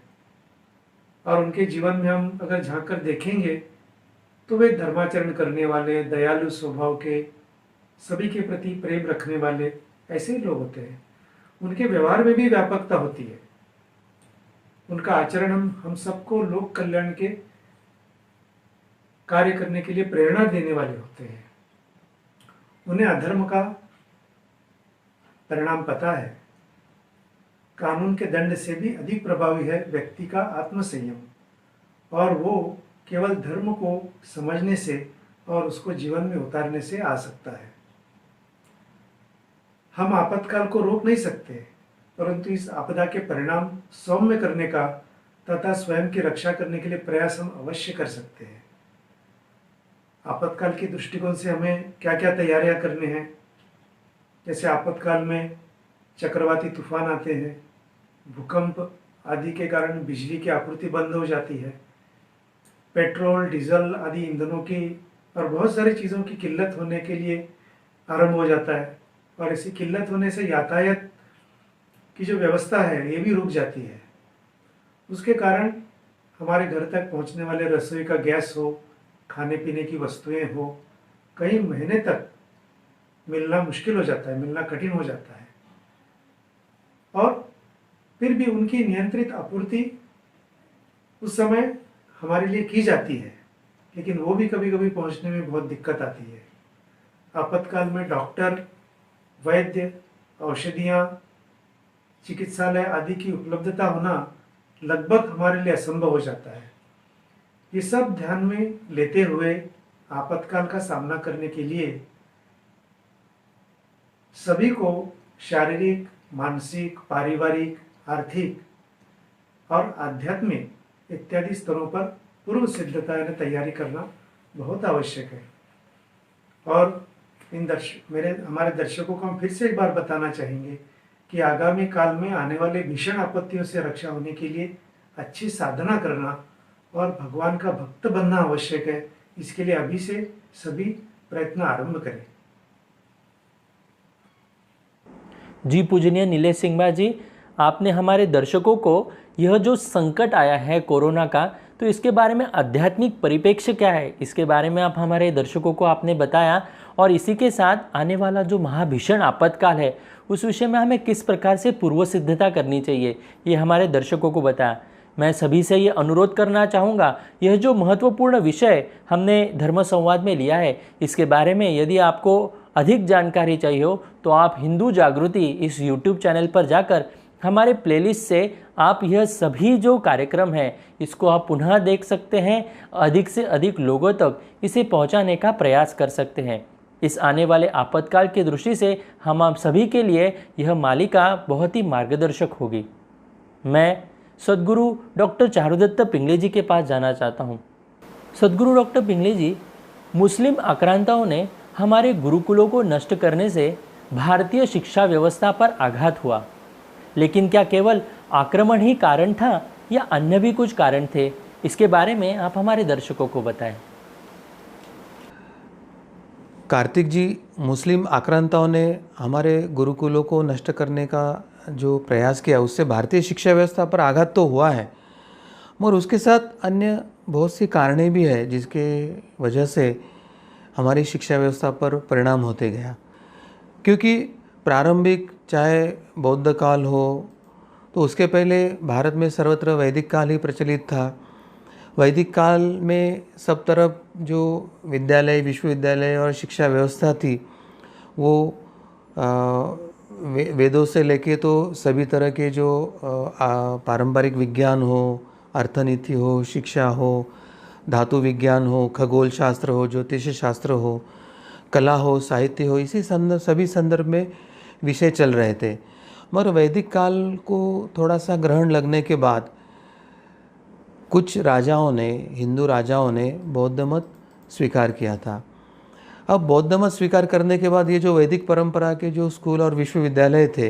और उनके जीवन में हम अगर झांक कर देखेंगे तो वे धर्माचरण करने वाले, दयालु स्वभाव के, सभी के प्रति प्रेम रखने वाले ऐसे ही लोग होते हैं। उनके व्यवहार में भी व्यापकता होती है। उनका आचरण हम सबको लोक कल्याण के कार्य करने के लिए प्रेरणा देने वाले होते हैं। उन्हें अधर्म का परिणाम पता है। कानून के दंड से भी अधिक प्रभावी है व्यक्ति का आत्मसंयम और वो केवल धर्म को समझने से और उसको जीवन में उतारने से आ सकता है। हम आपातकाल को रोक नहीं सकते, परंतु इस आपदा के परिणाम सौम्य करने का तथा स्वयं की रक्षा करने के लिए प्रयास हम अवश्य कर सकते हैं। आपातकाल के दृष्टिकोण से हमें क्या क्या तैयारियां करनी हैं, जैसे आपातकाल में चक्रवाती तूफान आते हैं, भूकंप आदि के कारण बिजली की आपूर्ति बंद हो जाती है, पेट्रोल, डीजल आदि ईंधनों की और बहुत सारी चीज़ों की किल्लत होने के लिए आरंभ हो जाता है और ऐसी किल्लत होने से यातायात की जो व्यवस्था है ये भी रुक जाती है। उसके कारण हमारे घर तक पहुंचने वाले रसोई का गैस हो, खाने पीने की वस्तुएं हो, कई महीने तक मिलना मुश्किल हो जाता है, मिलना कठिन हो जाता है और फिर भी उनकी नियंत्रित आपूर्ति उस समय हमारे लिए की जाती है, लेकिन वो भी कभी कभी पहुंचने में बहुत दिक्कत आती है। आपातकाल में डॉक्टर, वैद्य, औषधियाँ, चिकित्सालय आदि की उपलब्धता होना लगभग हमारे लिए असंभव हो जाता है। ये सब ध्यान में लेते हुए आपातकाल का सामना करने के लिए सभी को शारीरिक, मानसिक, पारिवारिक, आर्थिक और आध्यात्मिक इत्यादि स्तरों पर पूर्व सिद्धता यानी तैयारी करना बहुत आवश्यक है। और हमारे दर्शकों को हम फिर से एक बार बताना चाहेंगे कि आगामी काल में आने वाले भीषण आपत्तियों से रक्षा होने के लिए अच्छी साधना करना और भगवान का भक्त बनना आवश्यक है। इसके लिए अभी से सभी प्रयत्न आरंभ करें। जी पूजनीय नीलेश सिंह जी, आपने हमारे दर्शकों को यह जो संकट आया है कोरोना का, तो इसके बारे में आध्यात्मिक परिप्रेक्ष्य क्या है, इसके बारे में आप हमारे दर्शकों को आपने बताया। और इसी के साथ आने वाला जो महाभीषण आपातकाल है उस विषय में हमें किस प्रकार से पूर्व सिद्धता करनी चाहिए, ये हमारे दर्शकों को बताया। मैं सभी से ये अनुरोध करना चाहूँगा, यह जो महत्वपूर्ण विषय हमने धर्म संवाद में लिया है, इसके बारे में यदि आपको अधिक जानकारी चाहिए हो तो आप हिंदू जागृति इस यूट्यूब चैनल पर जाकर हमारे प्लेलिस्ट से आप यह सभी जो कार्यक्रम हैं इसको आप पुनः देख सकते हैं। अधिक से अधिक लोगों तक इसे पहुंचाने का प्रयास कर सकते हैं। इस आने वाले आपातकाल की दृष्टि से हम आप सभी के लिए यह मालिका बहुत ही मार्गदर्शक होगी। मैं सद्गुरु डॉक्टर चारुदत्त पिंगले जी के पास जाना चाहता हूँ। सद्गुरु डॉक्टर पिंगले जी, मुस्लिम आक्रांताओं ने हमारे गुरुकुलों को नष्ट करने से भारतीय शिक्षा व्यवस्था पर आघात हुआ, लेकिन क्या केवल आक्रमण ही कारण था या अन्य भी कुछ कारण थे? इसके बारे में आप हमारे दर्शकों को बताएं। कार्तिक जी, मुस्लिम आक्रांताओं ने हमारे गुरुकुलों को नष्ट करने का जो प्रयास किया उससे भारतीय शिक्षा व्यवस्था पर आघात तो हुआ है, मगर उसके साथ अन्य बहुत सी कारणें भी है जिसके वजह से हमारी शिक्षा व्यवस्था पर परिणाम होते गया। क्योंकि प्रारंभिक चाहे बौद्ध काल हो तो उसके पहले भारत में सर्वत्र वैदिक काल ही प्रचलित था। वैदिक काल में सब तरफ जो विद्यालय, विश्वविद्यालय और शिक्षा व्यवस्था थी वो वेदों से लेके तो सभी तरह के जो पारंपरिक विज्ञान हो, अर्थनीति हो, शिक्षा हो, धातु विज्ञान हो, खगोल शास्त्र हो, ज्योतिष शास्त्र हो, कला हो, साहित्य हो, इसी सभी संदर्भ में विषय चल रहे थे। मगर वैदिक काल को थोड़ा सा ग्रहण लगने के बाद कुछ राजाओं ने, हिंदू राजाओं ने बौद्ध मत स्वीकार किया था। अब बौद्ध मत स्वीकार करने के बाद ये जो वैदिक परंपरा के जो स्कूल और विश्वविद्यालय थे,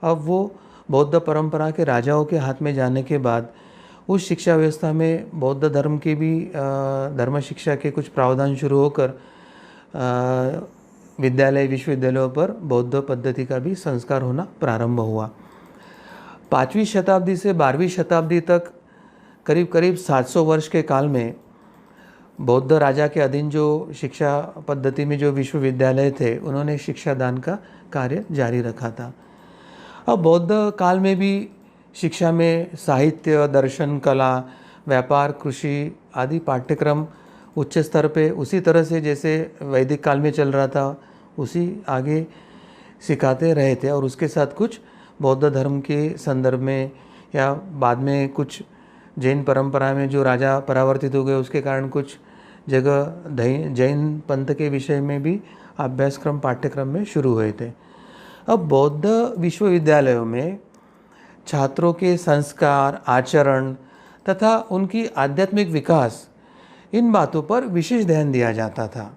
अब वो बौद्ध परंपरा के राजाओं के हाथ में जाने के बाद उस शिक्षा व्यवस्था में बौद्ध धर्म की भी धर्म शिक्षा के कुछ प्रावधान शुरू होकर विद्यालय, विश्वविद्यालयों पर बौद्ध पद्धति का भी संस्कार होना प्रारंभ हुआ। 5वीं शताब्दी से 12वीं शताब्दी तक करीब करीब 700 वर्ष के काल में बौद्ध राजा के अधीन जो शिक्षा पद्धति में जो विश्वविद्यालय थे उन्होंने शिक्षादान का कार्य जारी रखा था। अब बौद्ध काल में भी शिक्षा में साहित्य, दर्शन, कला, व्यापार, कृषि आदि पाठ्यक्रम उच्च स्तर पे उसी तरह से जैसे वैदिक काल में चल रहा था उसी आगे सिखाते रहे थे। और उसके साथ कुछ बौद्ध धर्म के संदर्भ में या बाद में कुछ जैन परंपरा में जो राजा परावर्तित हो गए उसके कारण कुछ जगह जैन पंथ के विषय में भी अभ्यासक्रम पाठ्यक्रम में शुरू हुए थे। अब बौद्ध विश्वविद्यालयों में छात्रों के संस्कार, आचरण तथा उनकी आध्यात्मिक विकास, इन बातों पर विशेष ध्यान दिया जाता था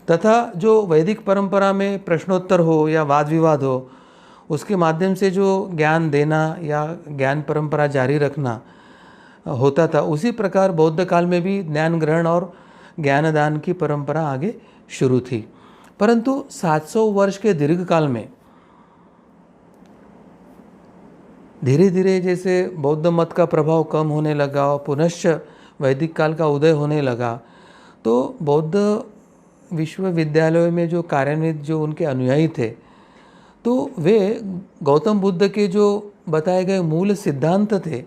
तथा जो वैदिक परंपरा में प्रश्नोत्तर हो या वाद विवाद हो उसके माध्यम से जो ज्ञान देना या ज्ञान परंपरा जारी रखना होता था, उसी प्रकार बौद्ध काल में भी ज्ञान ग्रहण और ज्ञानदान की परंपरा आगे शुरू थी। परंतु 700 वर्ष के दीर्घ काल में धीरे धीरे जैसे बौद्ध मत का प्रभाव कम होने लगा और पुनश्च वैदिक काल का उदय होने लगा, तो बौद्ध विश्वविद्यालयों में जो कार्यान्वित जो उनके अनुयायी थे तो वे गौतम बुद्ध के जो बताए गए मूल सिद्धांत थे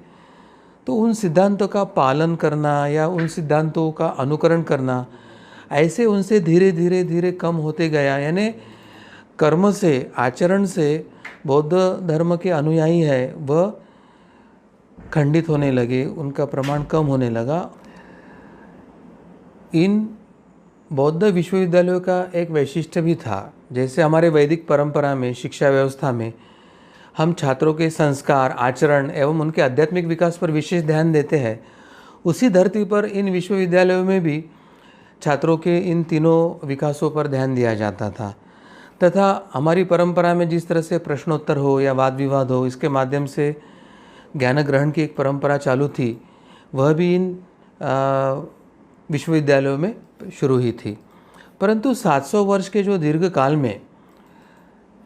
तो उन सिद्धांतों का पालन करना या उन सिद्धांतों का अनुकरण करना ऐसे उनसे धीरे धीरे धीरे कम होते गया। यानी कर्म से, आचरण से बौद्ध धर्म के अनुयायी है वह खंडित होने लगे, उनका प्रमाण कम होने लगा। इन बौद्ध विश्वविद्यालयों का एक वैशिष्ट्य भी था, जैसे हमारे वैदिक परंपरा में शिक्षा व्यवस्था में हम छात्रों के संस्कार, आचरण एवं उनके आध्यात्मिक विकास पर विशेष ध्यान देते हैं, उसी धरती पर इन विश्वविद्यालयों में भी छात्रों के इन तीनों विकासों पर ध्यान दिया जाता था तथा हमारी परंपरा में जिस तरह से प्रश्नोत्तर हो या वाद विवाद हो, इसके माध्यम से ज्ञान ग्रहण की एक परंपरा चालू थी, वह भी इन विश्वविद्यालयों में शुरू ही थी। परंतु 700 वर्ष के जो दीर्घ काल में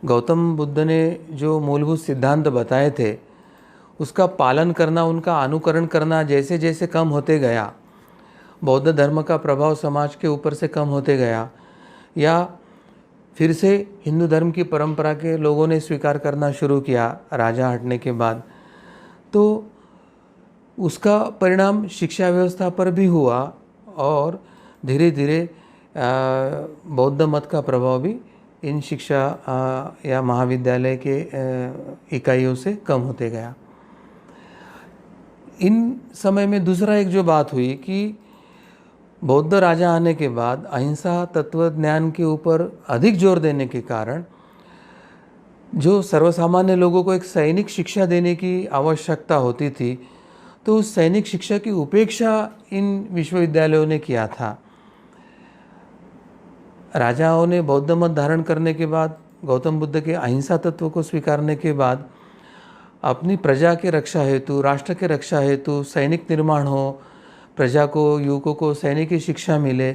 गौतम बुद्ध ने जो मूलभूत सिद्धांत बताए थे, उसका पालन करना, उनका अनुकरण करना जैसे जैसे कम होते गया, बौद्ध धर्म का प्रभाव समाज के ऊपर से कम होते गया, या फिर से हिंदू धर्म की परंपरा के लोगों ने स्वीकार करना शुरू किया राजा हटने के बाद, तो उसका परिणाम शिक्षा व्यवस्था पर भी हुआ और धीरे धीरे बौद्ध मत का प्रभाव भी इन शिक्षा या महाविद्यालय के इकाइयों से कम होते गया। इन समय में दूसरा एक जो बात हुई कि बौद्ध राजा आने के बाद अहिंसा तत्वज्ञान के ऊपर अधिक जोर देने के कारण जो सर्वसामान्य लोगों को एक सैनिक शिक्षा देने की आवश्यकता होती थी, तो उस सैनिक शिक्षा की उपेक्षा इन विश्वविद्यालयों ने किया था। राजाओं ने बौद्ध मत धारण करने के बाद, गौतम बुद्ध के अहिंसा तत्व को स्वीकारने के बाद, अपनी प्रजा के रक्षा हेतु, राष्ट्र के रक्षा हेतु सैनिक निर्माण हो, प्रजा को, युवकों को सैनिकी शिक्षा मिले,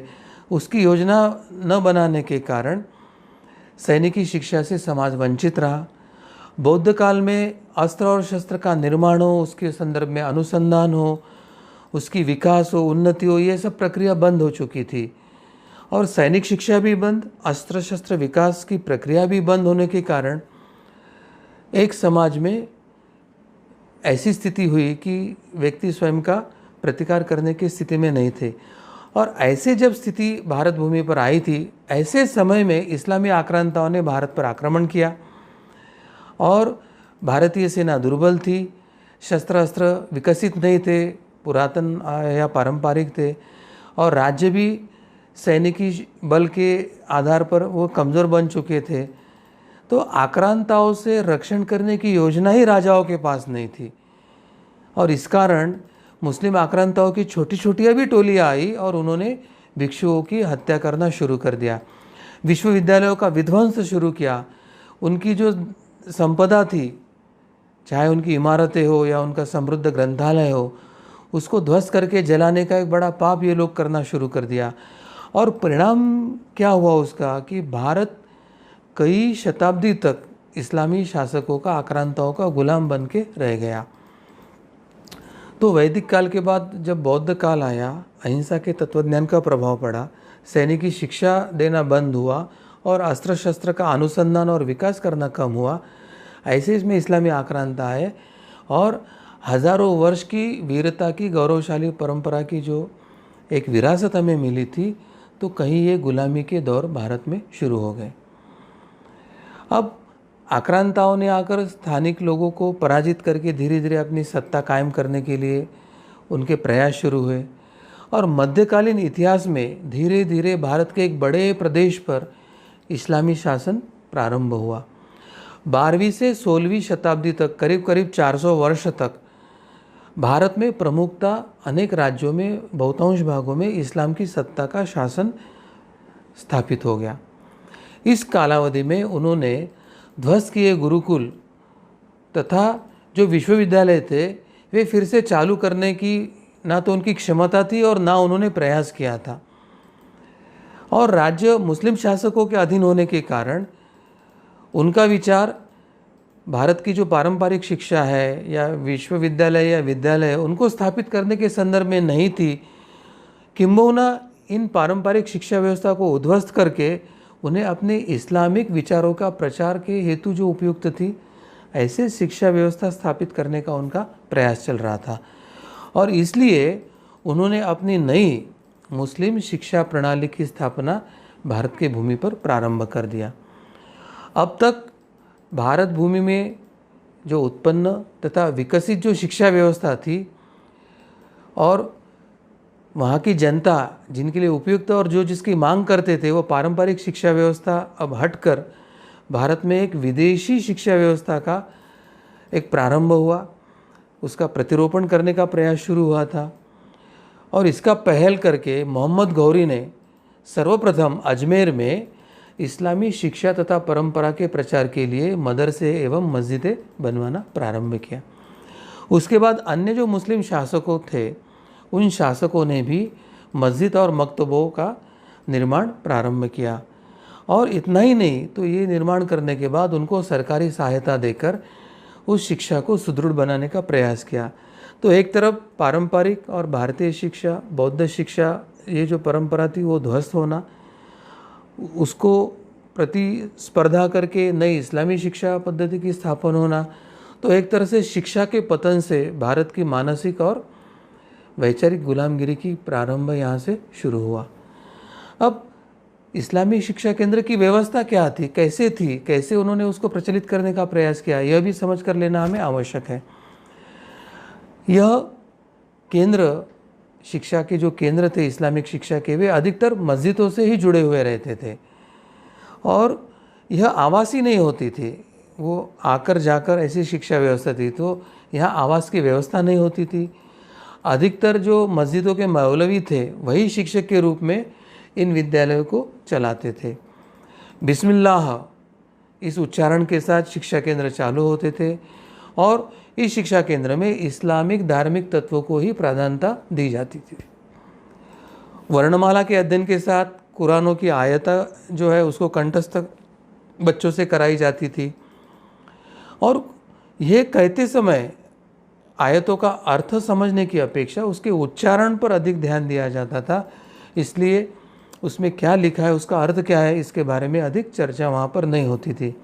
उसकी योजना न बनाने के कारण सैनिकी शिक्षा से समाज वंचित रहा। बौद्ध काल में अस्त्र और शस्त्र का निर्माण हो, उसके संदर्भ में अनुसंधान हो, उसकी विकास हो, उन्नति हो, ये सब प्रक्रिया बंद हो चुकी थी और सैनिक शिक्षा भी बंद, अस्त्र शस्त्र विकास की प्रक्रिया भी बंद होने के कारण एक समाज में ऐसी स्थिति हुई कि व्यक्ति स्वयं का प्रतिकार करने की स्थिति में नहीं थे। और ऐसे जब स्थिति भारत भूमि पर आई थी, ऐसे समय में इस्लामी आक्रांताओं ने भारत पर आक्रमण किया और भारतीय सेना दुर्बल थी, शस्त्र अस्त्र विकसित नहीं थे, पुरातन या पारंपरिक थे, और राज्य भी सैनिकी बल के आधार पर वो कमज़ोर बन चुके थे। तो आक्रांताओं से रक्षण करने की योजना ही राजाओं के पास नहीं थी और इस कारण मुस्लिम आक्रांताओं की छोटी छोटी भी टोलियाँ आई और उन्होंने भिक्षुओं की हत्या करना शुरू कर दिया, विश्वविद्यालयों का विध्वंस शुरू किया। उनकी जो संपदा थी, चाहे उनकी इमारतें हो या उनका समृद्ध ग्रंथालय हो, उसको ध्वस्त करके जलाने का एक बड़ा पाप ये लोग करना शुरू कर दिया। और परिणाम क्या हुआ उसका कि भारत कई शताब्दी तक इस्लामी शासकों का, आक्रांताओं का गुलाम बन के रह गया। तो वैदिक काल के बाद जब बौद्ध काल आया, अहिंसा के तत्वज्ञान का प्रभाव पड़ा, सैनिकी शिक्षा देना बंद हुआ और अस्त्र शस्त्र का अनुसंधान और विकास करना कम हुआ। ऐसे इसमें इस्लामी आक्रांता आए और हजारों वर्ष की वीरता की गौरवशाली परंपरा की जो एक विरासत हमें मिली थी, तो कहीं ये गुलामी के दौर भारत में शुरू हो गए। अब आक्रांताओं ने आकर स्थानिक लोगों को पराजित करके धीरे धीरे अपनी सत्ता कायम करने के लिए उनके प्रयास शुरू हुए और मध्यकालीन इतिहास में धीरे धीरे भारत के एक बड़े प्रदेश पर इस्लामी शासन प्रारंभ हुआ। 12वीं से 16वीं शताब्दी तक, करीब करीब 400 वर्ष तक भारत में प्रमुखता अनेक राज्यों में, बहुतांश भागों में इस्लाम की सत्ता का शासन स्थापित हो गया। इस कालावधि में उन्होंने ध्वस्त किए गुरुकुल तथा जो विश्वविद्यालय थे, वे फिर से चालू करने की ना तो उनकी क्षमता थी और ना उन्होंने प्रयास किया था। और राज्य मुस्लिम शासकों के अधीन होने के कारण उनका विचार भारत की जो पारंपरिक शिक्षा है या विश्वविद्यालय या विद्यालय, उनको स्थापित करने के संदर्भ में नहीं थी। किंबहुना इन पारंपरिक शिक्षा व्यवस्था को उद्ध्वस्त करके उन्हें अपने इस्लामिक विचारों का प्रचार के हेतु जो उपयुक्त थी, ऐसे शिक्षा व्यवस्था स्थापित करने का उनका प्रयास चल रहा था और इसलिए उन्होंने अपनी नई मुस्लिम शिक्षा प्रणाली की स्थापना भारत के भूमि पर प्रारंभ कर दिया। अब तक भारत भूमि में जो उत्पन्न तथा विकसित जो शिक्षा व्यवस्था थी और वहाँ की जनता जिनके लिए उपयुक्त और जो जिसकी मांग करते थे, वो पारंपरिक शिक्षा व्यवस्था अब हटकर भारत में एक विदेशी शिक्षा व्यवस्था का एक प्रारंभ हुआ, उसका प्रतिरोपण करने का प्रयास शुरू हुआ था। और इसका पहल करके मोहम्मद गौरी ने सर्वप्रथम अजमेर में इस्लामी शिक्षा तथा परंपरा के प्रचार के लिए मदरसे एवं मस्जिदें बनवाना प्रारंभ किया। उसके बाद अन्य जो मुस्लिम शासकों थे उन शासकों ने भी मस्जिद और मकतबों का निर्माण प्रारंभ किया। और इतना ही नहीं, तो ये निर्माण करने के बाद उनको सरकारी सहायता देकर उस शिक्षा को सुदृढ़ बनाने का प्रयास किया। तो एक तरफ पारंपरिक और भारतीय शिक्षा, बौद्ध शिक्षा, ये जो परंपरा थी वो ध्वस्त होना, उसको प्रतिस्पर्धा करके नई इस्लामी शिक्षा पद्धति की स्थापना होना। तो एक तरह से शिक्षा के पतन से भारत की मानसिक और वैचारिक गुलामगिरी की प्रारंभ यहाँ से शुरू हुआ। अब इस्लामी शिक्षा केंद्र की व्यवस्था क्या थी, कैसे थी, कैसे उन्होंने उसको प्रचलित करने का प्रयास किया, यह भी समझ कर लेना हमें आवश्यक है। यह केंद्र, शिक्षा के जो केंद्र थे इस्लामिक शिक्षा के, वे अधिकतर मस्जिदों से ही जुड़े हुए रहते थे और यह आवासीय नहीं होती थी। वो आकर जाकर ऐसी शिक्षा व्यवस्था थी, तो यहाँ आवास की व्यवस्था नहीं होती थी। अधिकतर जो मस्जिदों के मौलवी थे वही शिक्षक के रूप में इन विद्यालयों को चलाते थे। बिस्मिल्लाह इस उच्चारण के साथ शिक्षा केंद्र चालू होते थे और इस शिक्षा केंद्र में इस्लामिक धार्मिक तत्वों को ही प्राधान्यता दी जाती थी। वर्णमाला के अध्ययन के साथ कुरानों की आयत जो है उसको कंठस्थ बच्चों से कराई जाती थी और यह कहते समय आयतों का अर्थ समझने की अपेक्षा उसके उच्चारण पर अधिक ध्यान दिया जाता था। इसलिए उसमें क्या लिखा है, उसका अर्थ क्या है, इसके बारे में अधिक चर्चा वहाँ पर नहीं होती थी।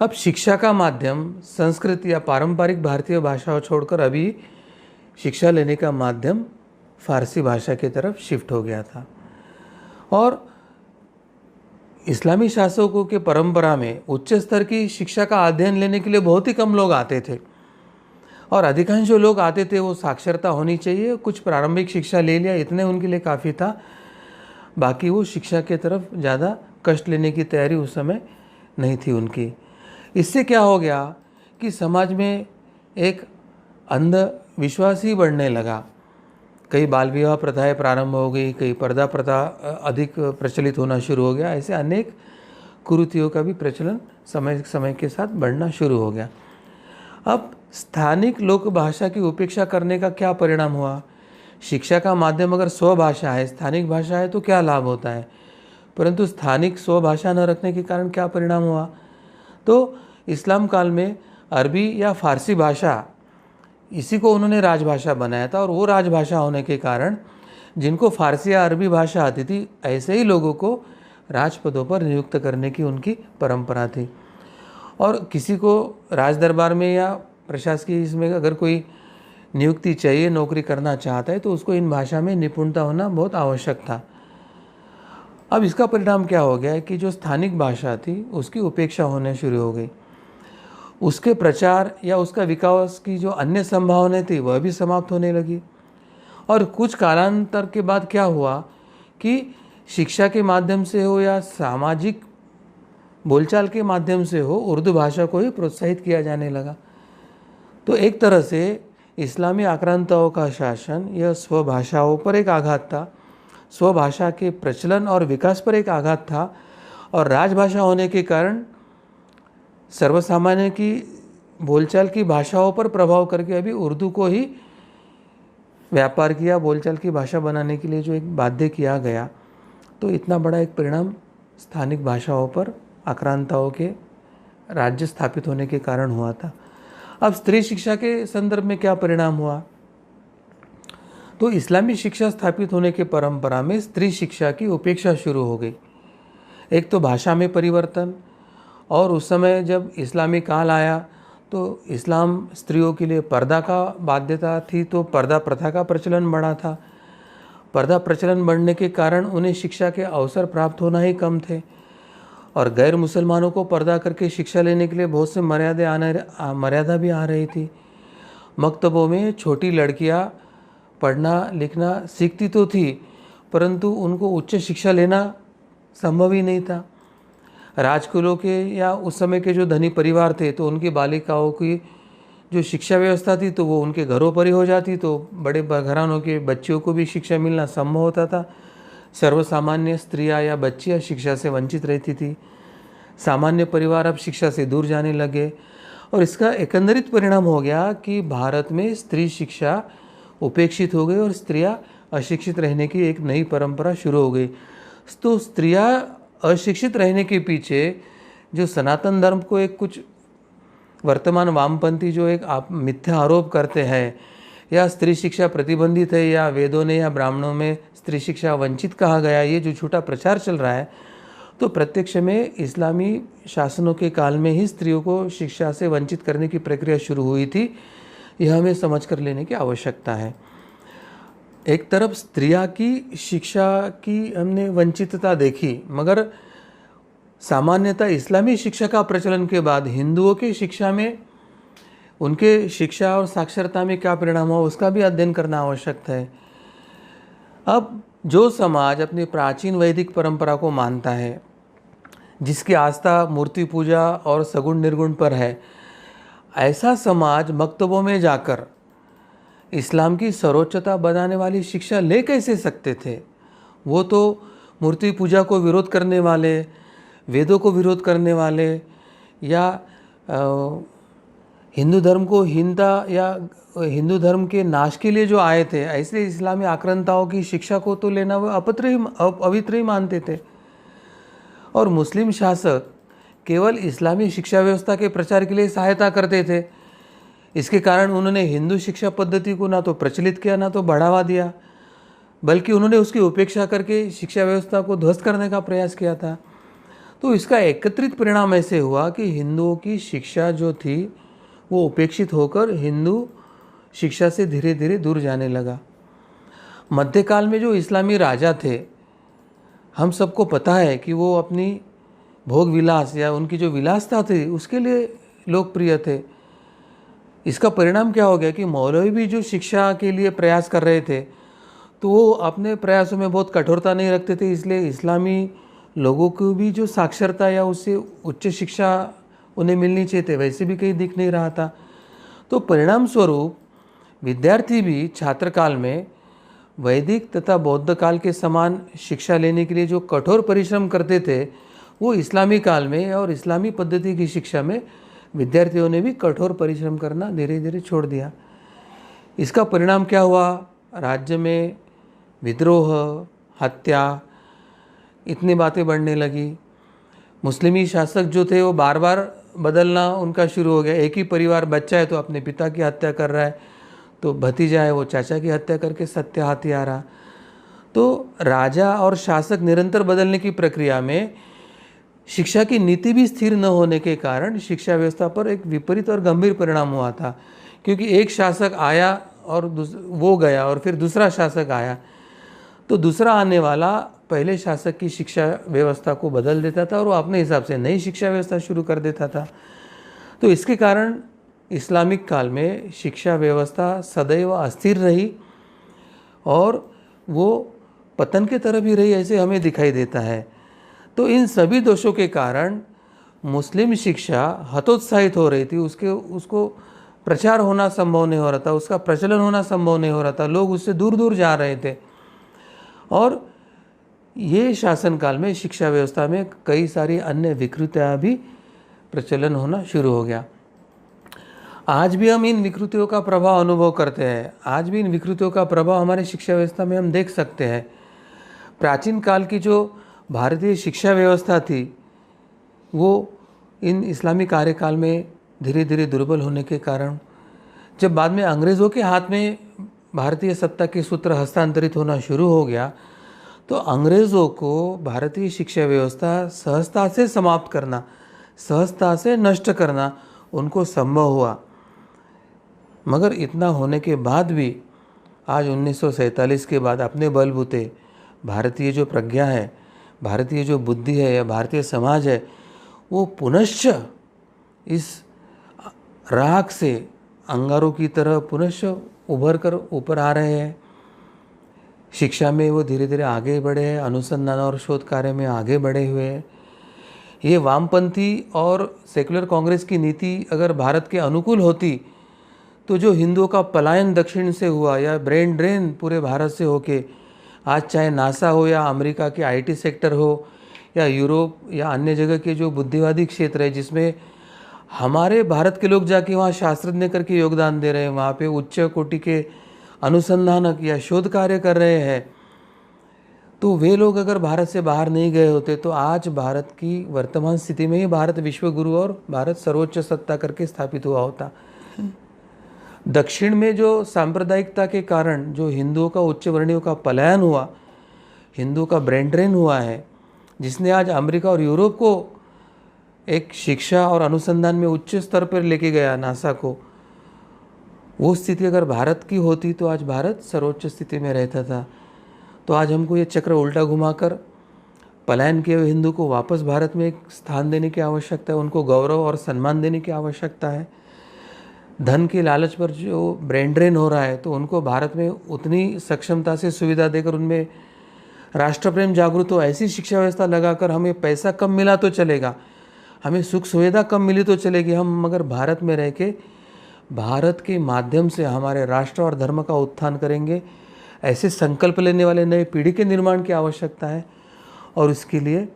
अब शिक्षा का माध्यम संस्कृत या पारंपरिक भारतीय भाषाओं छोड़कर अभी शिक्षा लेने का माध्यम फारसी भाषा की तरफ शिफ्ट हो गया था और इस्लामी शासकों के परंपरा में उच्च स्तर की शिक्षा का अध्ययन लेने के लिए बहुत ही कम लोग आते थे और अधिकांश जो लोग आते थे वो साक्षरता होनी चाहिए, कुछ प्रारंभिक शिक्षा ले लिया, इतने उनके लिए काफ़ी था। बाकी वो शिक्षा के तरफ ज़्यादा कष्ट लेने की तैयारी उस समय नहीं थी उनकी। इससे क्या हो गया कि समाज में एक अंधविश्वास ही बढ़ने लगा। कई बाल विवाह प्रथाएँ प्रारंभ हो गई, कई पर्दा प्रथा अधिक प्रचलित होना शुरू हो गया। ऐसे अनेक कुरीतियों का भी प्रचलन समय के साथ बढ़ना शुरू हो गया। अब स्थानिक लोक भाषा की उपेक्षा करने का क्या परिणाम हुआ? शिक्षा का माध्यम अगर स्वभाषा है, स्थानिक भाषा है तो क्या लाभ होता है, परंतु स्थानिक स्वभाषा न रखने के कारण क्या परिणाम हुआ? तो इस्लाम काल में अरबी या फारसी भाषा, इसी को उन्होंने राजभाषा बनाया था और वो राजभाषा होने के कारण जिनको फारसी या अरबी भाषा आती थी ऐसे ही लोगों को राजपदों पर नियुक्त करने की उनकी परंपरा थी। और किसी को राज दरबार में या प्रशासकीय इसमें अगर कोई नियुक्ति चाहिए, नौकरी करना चाहता है, तो उसको इन भाषा में निपुणता होना बहुत आवश्यक था। अब इसका परिणाम क्या हो गया है कि जो स्थानिक भाषा थी उसकी उपेक्षा होने शुरू हो गई। उसके प्रचार या उसका विकास की जो अन्य संभावनाएं थी वह भी समाप्त होने लगी। और कुछ कालांतर के बाद क्या हुआ कि शिक्षा के माध्यम से हो या सामाजिक बोलचाल के माध्यम से हो, उर्दू भाषा को ही प्रोत्साहित किया जाने लगा। तो एक तरह से इस्लामी आक्रांताओं का शासन यह स्वभाषाओं पर एक आघात था, स्वभाषा के प्रचलन और विकास पर एक आघात था और राजभाषा होने के कारण सर्वसामान्य की बोलचाल की भाषाओं पर प्रभाव करके अभी उर्दू को ही व्यापार किया, बोलचाल की भाषा बनाने के लिए जो एक बाध्य किया गया। तो इतना बड़ा एक परिणाम स्थानिक भाषाओं पर आक्रांताओं के राज्य स्थापित होने के कारण हुआ था। अब स्त्री शिक्षा के संदर्भ में क्या परिणाम हुआ? तो इस्लामी शिक्षा स्थापित होने के परंपरा में स्त्री शिक्षा की उपेक्षा शुरू हो गई। एक तो भाषा में परिवर्तन, और उस समय जब इस्लामी काल आया तो इस्लाम स्त्रियों के लिए पर्दा का बाध्यता थी, तो पर्दा प्रथा का प्रचलन बढ़ा था। पर्दा प्रचलन बढ़ने के कारण उन्हें शिक्षा के अवसर प्राप्त होना ही कम थे और गैर मुसलमानों को पर्दा करके शिक्षा लेने के लिए बहुत से मर्यादा भी आ रही थी। मकतबों में छोटी लड़कियां पढ़ना लिखना सीखती तो थी, परंतु उनको उच्च शिक्षा लेना संभव ही नहीं था। राजकुलों के या उस समय के जो धनी परिवार थे तो उनकी बालिकाओं की जो शिक्षा व्यवस्था थी तो वो उनके घरों पर ही हो जाती, तो बड़े घरानों के बच्चियों को भी शिक्षा मिलना संभव होता था। सर्वसामान्य स्त्रियां या बच्चियां शिक्षा से वंचित रहती थी। सामान्य परिवार अब शिक्षा से दूर जाने लगे और इसका एकंदरित परिणाम हो गया कि भारत में स्त्री शिक्षा उपेक्षित हो गई और स्त्रियां अशिक्षित रहने की एक नई परंपरा शुरू हो गई। तो स्त्रियां अशिक्षित रहने के पीछे जो सनातन धर्म को एक कुछ वर्तमान वामपंथी जो एक मिथ्या आरोप करते हैं या स्त्री शिक्षा प्रतिबंधित है या वेदों ने या ब्राह्मणों में स्त्री शिक्षा वंचित कहा गया, ये जो झूठा प्रचार चल रहा है, तो प्रत्यक्ष में इस्लामी शासनों के काल में ही स्त्रियों को शिक्षा से वंचित करने की प्रक्रिया शुरू हुई थी। यह हमें समझ कर लेने की आवश्यकता है। एक तरफ स्त्रियां की शिक्षा की हमने वंचितता देखी, मगर सामान्यतः इस्लामी शिक्षा का प्रचलन के बाद हिंदुओं की शिक्षा में, उनके शिक्षा और साक्षरता में क्या परिणाम हुआ उसका भी अध्ययन करना आवश्यक है। अब जो समाज अपनी प्राचीन वैदिक परंपरा को मानता है, जिसकी आस्था मूर्ति पूजा और सगुण निर्गुण पर है, ऐसा समाज मक्तबों में जाकर इस्लाम की सर्वोच्चता बनाने वाली शिक्षा ले कैसे सकते थे? वो तो मूर्ति पूजा को विरोध करने वाले, वेदों को विरोध करने वाले या हिंदू धर्म को हीनता या हिंदू धर्म के नाश के लिए जो आए थे, ऐसे इस्लामी आक्रांताओं की शिक्षा को तो लेना वो अवित्र ही मानते थे। और मुस्लिम शासक केवल इस्लामी शिक्षा व्यवस्था के प्रचार के लिए सहायता करते थे। इसके कारण उन्होंने हिंदू शिक्षा पद्धति को ना तो प्रचलित किया ना तो बढ़ावा दिया, बल्कि उन्होंने उसकी उपेक्षा करके शिक्षा व्यवस्था को ध्वस्त करने का प्रयास किया था। तो इसका एकत्रित परिणाम ऐसे हुआ कि हिंदुओं की शिक्षा जो थी वो उपेक्षित होकर हिंदू शिक्षा से धीरे धीरे दूर जाने लगा। मध्यकाल में जो इस्लामी राजा थे, हम सबको पता है कि वो अपनी भोग विलास या उनकी जो विलासता थी उसके लिए लोकप्रिय थे। इसका परिणाम क्या हो गया कि मौलवी भी जो शिक्षा के लिए प्रयास कर रहे थे तो वो अपने प्रयासों में बहुत कठोरता नहीं रखते थे, इसलिए इस्लामी लोगों को भी जो साक्षरता या उससे उच्च शिक्षा उन्हें मिलनी चाहिए थे वैसे भी कहीं दिख नहीं रहा था। तो परिणाम स्वरूप विद्यार्थी भी छात्र काल में वैदिक तथा बौद्ध काल के समान शिक्षा लेने के लिए जो कठोर परिश्रम करते थे, वो इस्लामी काल में और इस्लामी पद्धति की शिक्षा में विद्यार्थियों ने भी कठोर परिश्रम करना धीरे धीरे छोड़ दिया। इसका परिणाम क्या हुआ? राज्य में विद्रोह, हत्या, इतनी बातें बढ़ने लगी। मुस्लिमी शासक जो थे वो बार बार बदलना उनका शुरू हो गया। एक ही परिवार, बच्चा है तो अपने पिता की हत्या कर रहा है, तो भतीजा है वो चाचा की हत्या करके सत्य हाथी आ रहा। तो राजा और शासक निरंतर बदलने की प्रक्रिया में शिक्षा की नीति भी स्थिर न होने के कारण शिक्षा व्यवस्था पर एक विपरीत और गंभीर परिणाम हुआ था। क्योंकि एक शासक आया और वो गया और फिर दूसरा शासक आया, तो दूसरा आने वाला पहले शासक की शिक्षा व्यवस्था को बदल देता था और वो अपने हिसाब से नई शिक्षा व्यवस्था शुरू कर देता था। तो इसके कारण इस्लामिक काल में शिक्षा व्यवस्था सदैव अस्थिर रही और वो पतन की तरफ ही रही, ऐसे हमें दिखाई देता है। तो इन सभी दोषों के कारण मुस्लिम शिक्षा हतोत्साहित हो रही थी, उसको प्रचार होना संभव नहीं हो रहा था, उसका प्रचलन होना संभव नहीं हो रहा था, लोग उससे दूर दूर जा रहे थे। और ये शासनकाल में शिक्षा व्यवस्था में कई सारी अन्य विकृतियाँ भी प्रचलन होना शुरू हो गया। आज भी हम इन विकृतियों का प्रभाव अनुभव करते हैं। आज भी इन विकृतियों का प्रभाव हमारे शिक्षा व्यवस्था में हम देख सकते हैं। प्राचीन काल की जो भारतीय शिक्षा व्यवस्था थी वो इन इस्लामी कार्यकाल में धीरे धीरे दुर्बल होने के कारण जब बाद में अंग्रेज़ों के हाथ में भारतीय सत्ता के सूत्र हस्तांतरित होना शुरू हो गया, तो अंग्रेज़ों को भारतीय शिक्षा व्यवस्था सहजता से समाप्त करना, सहजता से नष्ट करना उनको संभव हुआ। मगर इतना होने के बाद भी आज 1947 के बाद अपने बलबूते भारतीय जो प्रज्ञा है, भारतीय जो बुद्धि है या भारतीय समाज है, वो पुनश्च इस राख से अंगारों की तरह पुनश्च उभर कर ऊपर आ रहे हैं। शिक्षा में वो धीरे धीरे आगे बढ़े हैं, अनुसंधान और शोध कार्य में आगे बढ़े हुए हैं। ये वामपंथी और सेकुलर कांग्रेस की नीति अगर भारत के अनुकूल होती तो जो हिंदुओं का पलायन दक्षिण से हुआ या ब्रेन ड्रेन पूरे भारत से होके आज चाहे नासा हो या अमेरिका के आईटी सेक्टर हो या यूरोप या अन्य जगह के जो बुद्धिवादी क्षेत्र है जिसमें हमारे भारत के लोग जाके वहाँ शास्त्रज्ञ करके योगदान दे रहे हैं, वहाँ पे उच्च कोटि के अनुसंधानक या शोध कार्य कर रहे हैं, तो वे लोग अगर भारत से बाहर नहीं गए होते तो आज भारत की वर्तमान स्थिति में ही भारत विश्व गुरु और भारत सर्वोच्च सत्ता करके स्थापित हुआ होता। दक्षिण में जो सांप्रदायिकता के कारण जो हिंदुओं का उच्च वर्णियों का पलायन हुआ, हिंदुओं का ब्रेन ड्रेन हुआ है, जिसने आज अमेरिका और यूरोप को एक शिक्षा और अनुसंधान में उच्च स्तर पर लेके गया, नासा को, वो स्थिति अगर भारत की होती तो आज भारत सर्वोच्च स्थिति में रहता था। तो आज हमको ये चक्र उल्टा घुमाकर पलायन किए हुए हिंदू को वापस भारत में एक स्थान देने की आवश्यकता है, उनको गौरव और सम्मान देने की आवश्यकता है। धन के लालच पर जो ब्रेन ड्रेन हो रहा है तो उनको भारत में उतनी सक्षमता से सुविधा देकर उनमें राष्ट्र प्रेम जागृत हो, ऐसी शिक्षा व्यवस्था लगाकर हमें पैसा कम मिला तो चलेगा, हमें सुख सुविधा कम मिली तो चलेगी, हम मगर भारत में रह के भारत के माध्यम से हमारे राष्ट्र और धर्म का उत्थान करेंगे। ऐसे संकल्प लेने वाले नए पीढ़ी के निर्माण की आवश्यकता है और इसके लिए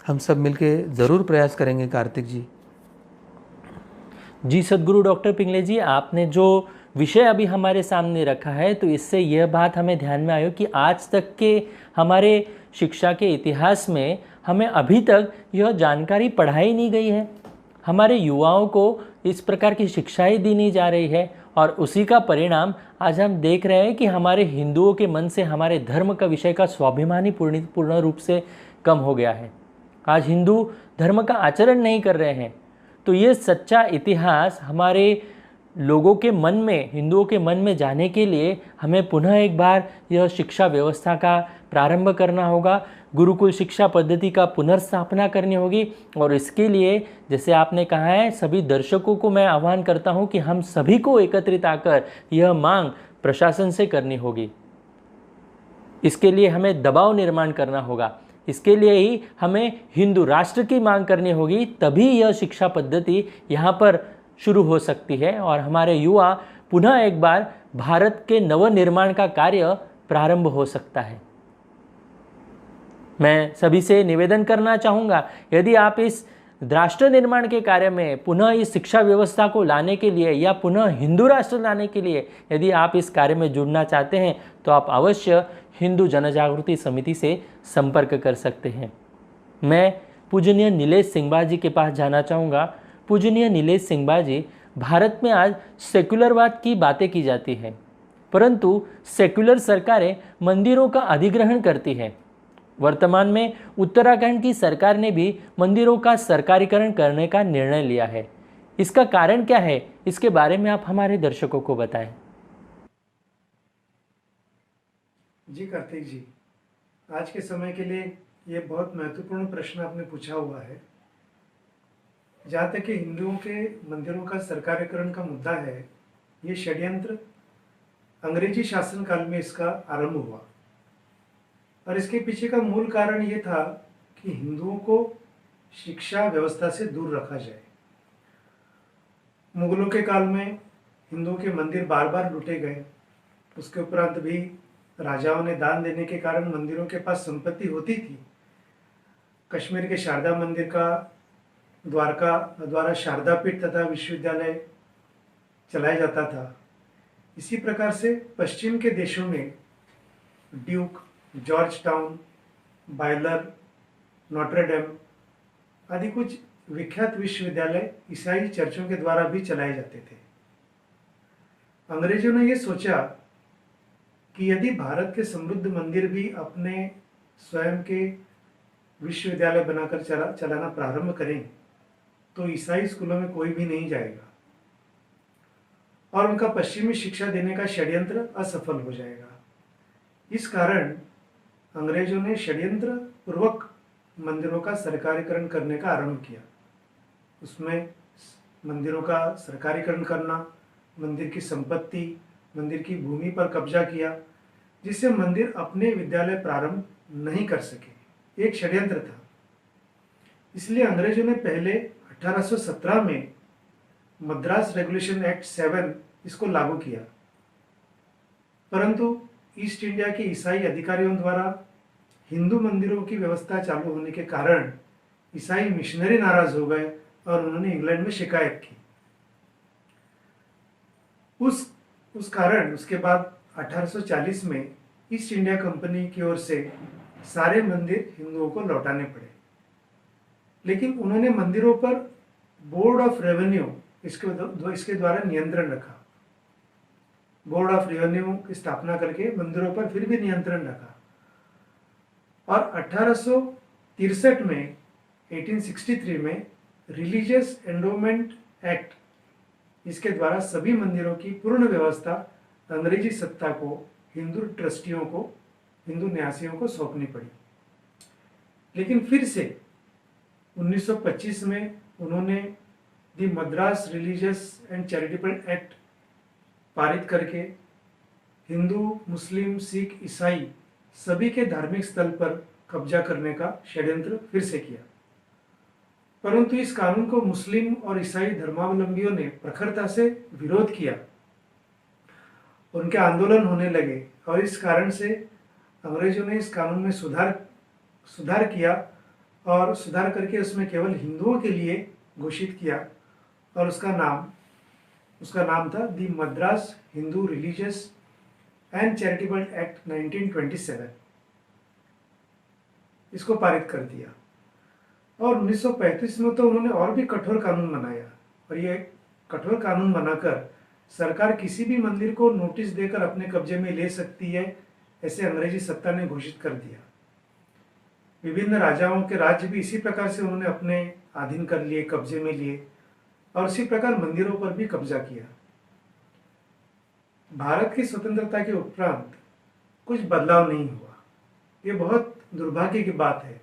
हम सब मिलके ज़रूर प्रयास करेंगे। कार्तिक जी। जी सद्गुरु डॉक्टर पिंगले जी, आपने जो विषय अभी हमारे सामने रखा है तो इससे यह बात हमें ध्यान में आई कि आज तक के हमारे शिक्षा के इतिहास में हमें अभी तक यह जानकारी पढ़ाई नहीं गई है, हमारे युवाओं को इस प्रकार की शिक्षाएं दी नहीं जा रही है और उसी का परिणाम आज हम देख रहे हैं कि हमारे हिंदुओं के मन से हमारे धर्म का विषय का स्वाभिमान ही पूर्ण रूप से कम हो गया है। आज हिंदू धर्म का आचरण नहीं कर रहे हैं। तो ये सच्चा इतिहास हमारे लोगों के मन में, हिंदुओं के मन में जाने के लिए हमें पुनः एक बार यह शिक्षा व्यवस्था का प्रारंभ करना होगा, गुरुकुल शिक्षा पद्धति का पुनर्स्थापना करनी होगी। और इसके लिए जैसे आपने कहा है, सभी दर्शकों को मैं आह्वान करता हूं कि हम सभी को एकत्रित आकर यह मांग प्रशासन से करनी होगी। इसके लिए हमें दबाव निर्माण करना होगा, इसके लिए ही हमें हिंदू राष्ट्र की मांग करनी होगी, तभी यह शिक्षा पद्धति यहाँ पर शुरू हो सकती है और हमारे युवा पुनः एक बार भारत के नवनिर्माण का कार्य प्रारंभ हो सकता है। मैं सभी से निवेदन करना चाहूँगा, यदि आप इस राष्ट्र निर्माण के कार्य में पुनः इस शिक्षा व्यवस्था को लाने के लिए या पुनः हिंदू राष्ट्र लाने के लिए यदि आप इस कार्य में जुड़ना चाहते हैं तो आप अवश्य हिंदू जनजागृति समिति से संपर्क कर सकते हैं। मैं पूजनीय नीलेश सिंघबा जी के पास जाना चाहूँगा। पूजनीय नीलेश सिंघबा जी, भारत में आज सेक्युलरवाद की बातें की जाती है, परंतु सेक्युलर सरकारें मंदिरों का अधिग्रहण करती हैं। वर्तमान में उत्तराखंड की सरकार ने भी मंदिरों का सरकारीकरण करने का निर्णय लिया है। इसका कारण क्या है, इसके बारे में आप हमारे दर्शकों को बताएं। जी कार्तिक जी, आज के समय के लिए ये बहुत महत्वपूर्ण प्रश्न आपने पूछा हुआ है। जहाँ तक कि हिंदुओं के मंदिरों का सरकारीकरण का मुद्दा है, ये षड्यंत्र अंग्रेजी शासन काल में इसका आरंभ हुआ और इसके पीछे का मूल कारण ये था कि हिंदुओं को शिक्षा व्यवस्था से दूर रखा जाए। मुगलों के काल में हिंदुओं के मंदिर बार बार लूटे गए, उसके उपरांत भी राजाओं ने दान देने के कारण मंदिरों के पास संपत्ति होती थी। कश्मीर के शारदा मंदिर का द्वारा शारदा पीठ तथा विश्वविद्यालय चलाया जाता था। इसी प्रकार से पश्चिम के देशों में Duke, George town, boiler, Notre Dame आदि कुछ विख्यात विश्वविद्यालय ईसाई चर्चों के द्वारा भी चलाए जाते थे। अंग्रेजों ने यह सोचा कि यदि भारत के समृद्ध मंदिर भी अपने स्वयं के विश्वविद्यालय बनाकर चलाना प्रारंभ करें तो ईसाई स्कूलों में कोई भी नहीं जाएगा और उनका पश्चिमी शिक्षा देने का षड्यंत्र असफल हो जाएगा। इस कारण अंग्रेजों ने षड्यंत्र पूर्वक मंदिरों का सरकारीकरण करने का आरंभ किया। उसमें मंदिरों का सरकारीकरण करना, मंदिर की संपत्ति, मंदिर की भूमि पर कब्जा किया, जिससे मंदिर अपने विद्यालय प्रारंभ नहीं कर सके। एक षड्यंत्र था। इसलिए अंग्रेजों ने पहले 1817 में मद्रास रेगुलेशन एक्ट 7 इसको लागू किया, परंतु ईस्ट इंडिया के ईसाई अधिकारियों द्वारा हिंदू मंदिरों की व्यवस्था चालू होने के कारण ईसाई मिशनरी नाराज हो गए और उन्होंने इंग्लैंड में शिकायत की। उस कारण उसके बाद 1840 में ईस्ट इंडिया कंपनी की ओर से सारे मंदिर हिंदुओं को लौटाने पड़े, लेकिन उन्होंने मंदिरों पर बोर्ड ऑफ रेवेन्यू इसके द्वारा नियंत्रण रखा। बोर्ड ऑफ रेवेन्यू की स्थापना करके मंदिरों पर फिर भी नियंत्रण रखा और 1863 में 1863 में रिलीजियस एंडोमेंट एक्ट, इसके द्वारा सभी मंदिरों की पूर्ण व्यवस्था अंग्रेजी सत्ता को हिंदू ट्रस्टियों को, हिंदू न्यासियों को सौंपनी पड़ी। लेकिन फिर से 1925 में उन्होंने the Madras religious and charitable act पारित करके हिंदू, मुस्लिम, सिख, ईसाई सभी के धार्मिक स्थल पर कब्जा करने का षड्यंत्र फिर से किया। परंतु इस कानून को मुस्लिम और ईसाई धर्मावलंबियों ने प्रखरता से विरोध किया, उनके आंदोलन होने लगे और इस कारण से अंग्रेजों ने इस कानून में सुधार किया और सुधार करके उसमें केवल हिंदुओं के लिए घोषित किया और उसका नाम था the Madras Hindu religious and charitable act 1927। इसको पारित कर दिया और 1935 में तो उन्होंने और भी कठोर कानून बनाया और ये कठोर कानून बनाकर सरकार किसी भी मंदिर को नोटिस देकर अपने कब्जे में ले सकती है, ऐसे अंग्रेजी सत्ता ने घोषित कर दिया। विभिन्न राजाओं के राज्य भी इसी प्रकार से उन्होंने अपने अधीन कर लिए, कब्जे में लिए और इसी प्रकार मंदिरों पर भी कब्जा किया। भारत की स्वतंत्रता के उपरांत कुछ बदलाव नहीं हुआ, ये बहुत दुर्भाग्य की बात है।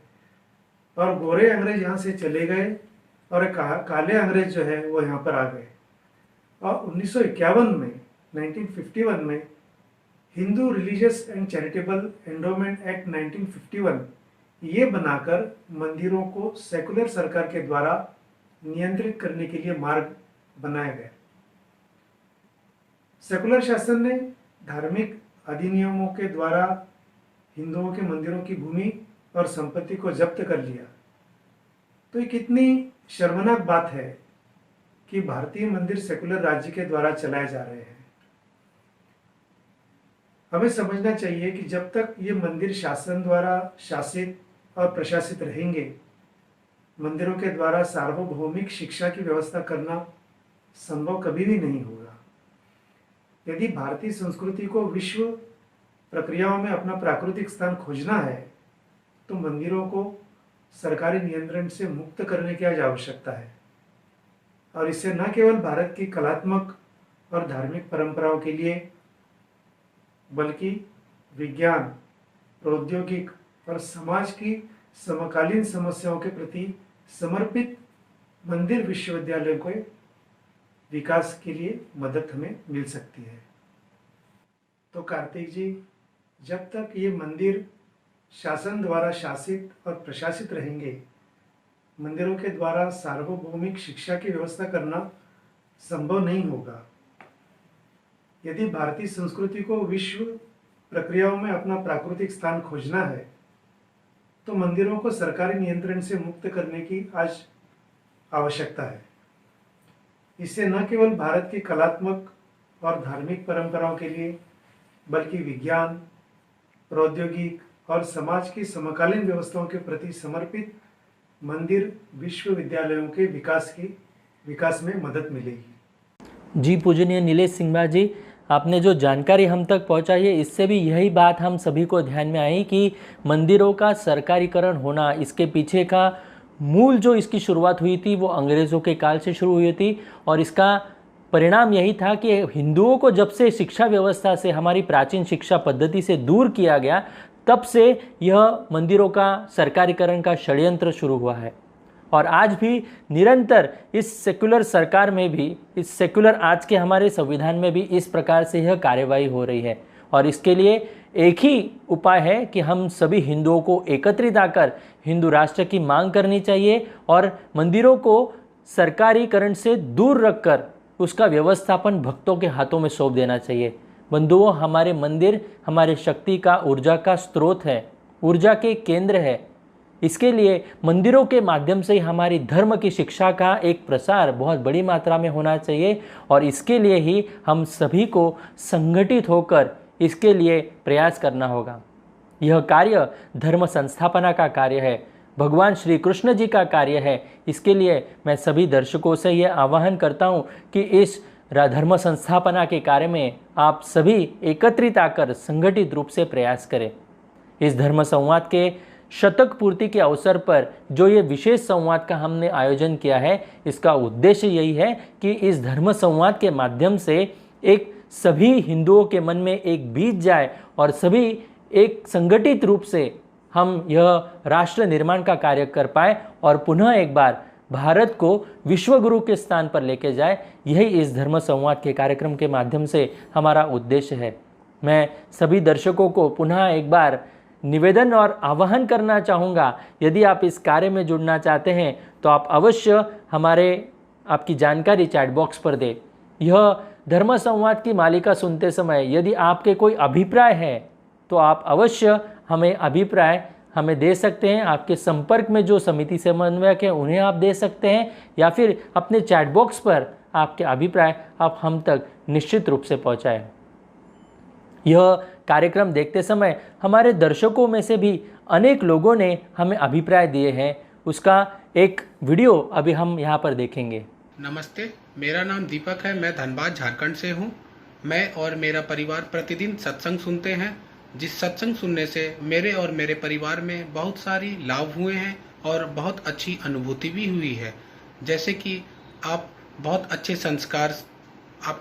और गोरे अंग्रेज यहाँ से चले गए और काले अंग्रेज जो है वो यहाँ पर आ गए और 1951 में 1951 में Hindu religious and charitable endowment act 1951 ये बनाकर मंदिरों को सेकुलर सरकार के द्वारा नियंत्रित करने के लिए मार्ग बनाया गया। सेकुलर शासन ने धार्मिक अधिनियमों के द्वारा हिंदुओं के मंदिरों की भूमि और संपत्ति को जब्त कर लिया। तो ये कितनी शर्मनाक बात है कि भारतीय मंदिर सेकुलर राज्य के द्वारा चलाए जा रहे हैं। हमें समझना चाहिए कि जब तक ये मंदिर शासन द्वारा शासित और प्रशासित रहेंगे, मंदिरों के द्वारा सार्वभौमिक शिक्षा की व्यवस्था करना संभव कभी भी नहीं होगा। यदि भारतीय संस्कृति को विश्व प्रक्रियाओं में अपना प्राकृतिक स्थान खोजना है तो मंदिरों को सरकारी नियंत्रण से मुक्त करने की आज आवश्यकता है और इससे न केवल भारत की कलात्मक और धार्मिक परंपराओं के लिए बल्कि विज्ञान, प्रौद्योगिक और समाज की समकालीन समस्याओं के प्रति समर्पित मंदिर विश्वविद्यालयों के विकास के लिए मदद हमें मिल सकती है। तो कार्तिक जी, जब तक ये मंदिर शासन द्वारा शासित और प्रशासित रहेंगे, मंदिरों के द्वारा सार्वभौमिक शिक्षा की व्यवस्था करना संभव नहीं होगा। यदि भारतीय संस्कृति को विश्व प्रक्रियाओं में अपना प्राकृतिक स्थान खोजना है तो मंदिरों को सरकारी नियंत्रण से मुक्त करने की आज आवश्यकता है। इससे न केवल भारत की कलात्मक और धार्मिक परंपराओं के लिए बल्कि विज्ञान, प्रौद्योगिक और समाज की समकालीन व्यवस्थाओं के प्रति समर्पित मंदिर विश्वविद्यालयों के विकास में मदद मिलेगी। जी पूजनीय नीलेश सिंघा जी, आपने जो जानकारी हम तक पहुंचाई है, इससे भी यही बात हम सभी को ध्यान में आई कि मंदिरों का सरकारीकरण होना, इसके पीछे का मूल जो इसकी शुरुआत हुई थी वो अंग्रेज़ों के काल से शुरू हुई थी और इसका परिणाम यही था कि हिंदुओं को जब से शिक्षा व्यवस्था से, हमारी प्राचीन शिक्षा पद्धति से दूर किया गया, तब से यह मंदिरों का सरकारीकरण का षड्यंत्र शुरू हुआ है। और आज भी निरंतर इस सेकुलर सरकार में भी, इस सेकुलर आज के हमारे संविधान में भी इस प्रकार से यह कार्यवाही हो रही है। और इसके लिए एक ही उपाय है कि हम सभी हिंदुओं को एकत्रित आकर हिंदू राष्ट्र की मांग करनी चाहिए और मंदिरों को सरकारीकरण से दूर रखकर उसका व्यवस्थापन भक्तों के हाथों में सौंप देना चाहिए। बंधुओं, हमारे मंदिर हमारे शक्ति का, ऊर्जा का स्रोत है, ऊर्जा के केंद्र है। इसके लिए मंदिरों के माध्यम से हमारी धर्म की शिक्षा का एक प्रसार बहुत बड़ी मात्रा में होना चाहिए और इसके लिए ही हम सभी को संगठित होकर इसके लिए प्रयास करना होगा। यह कार्य धर्म संस्थापना का कार्य है, भगवान श्री कृष्ण जी का कार्य है। इसके लिए मैं सभी दर्शकों से यह आह्वान करता हूँ कि इस धर्म संस्थापना के कार्य में आप सभी एकत्रित आकर संगठित रूप से प्रयास करें। इस धर्म संवाद के शतक पूर्ति के अवसर पर जो ये विशेष संवाद का हमने आयोजन किया है, इसका उद्देश्य यही है कि इस धर्म संवाद के माध्यम से एक सभी हिंदुओं के मन में एक बीज जाए और सभी एक संगठित रूप से हम यह राष्ट्र निर्माण का कार्य कर पाए और पुनः एक बार भारत को विश्व गुरु के स्थान पर लेके जाए। यही इस धर्म संवाद के कार्यक्रम के माध्यम से हमारा उद्देश्य है। मैं सभी दर्शकों को पुनः एक बार निवेदन और आह्वान करना चाहूँगा, यदि आप इस कार्य में जुड़ना चाहते हैं तो आप अवश्य आपकी जानकारी चैट बॉक्स पर दें। यह धर्म संवाद की मालिका सुनते समय यदि आपके कोई अभिप्राय है तो आप अवश्य हमें अभिप्राय दे सकते हैं। आपके संपर्क में जो समिति समन्वयक हैं उन्हें आप दे सकते हैं या फिर अपने चैट बॉक्स पर आपके अभिप्राय आप हम तक निश्चित रूप से पहुंचाएं। यह कार्यक्रम देखते समय हमारे दर्शकों में से भी अनेक लोगों ने हमें अभिप्राय दिए हैं, उसका एक वीडियो अभी हम यहाँ पर देखेंगे। नमस्ते, मेरा नाम दीपक है। मैं धनबाद झारखंड से हूँ। मैं और मेरा परिवार प्रतिदिन सत्संग सुनते हैं, जिस सत्संग सुनने से मेरे और मेरे परिवार में बहुत सारी लाभ हुए हैं और बहुत अच्छी अनुभूति भी हुई है। जैसे कि आप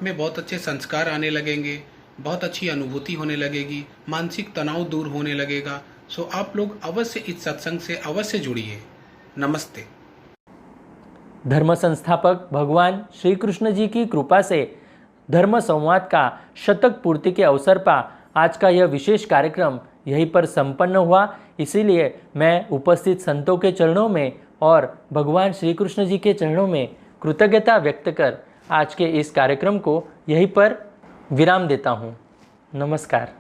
में बहुत अच्छे संस्कार आने लगेंगे, बहुत अच्छी अनुभूति होने लगेगी, मानसिक तनाव दूर होने लगेगा। सो आप लोग अवश्य इस सत्संग से अवश्य जुड़िए। नमस्ते। धर्म संस्थापक भगवान श्री कृष्ण जी की कृपा से धर्म संवाद का शतक पूर्ति के अवसर पर आज का यह विशेष कार्यक्रम यहीं पर संपन्न हुआ। इसीलिए मैं उपस्थित संतों के चरणों में और भगवान श्री कृष्ण जी के चरणों में कृतज्ञता व्यक्त कर आज के इस कार्यक्रम को यहीं पर विराम देता हूँ। नमस्कार।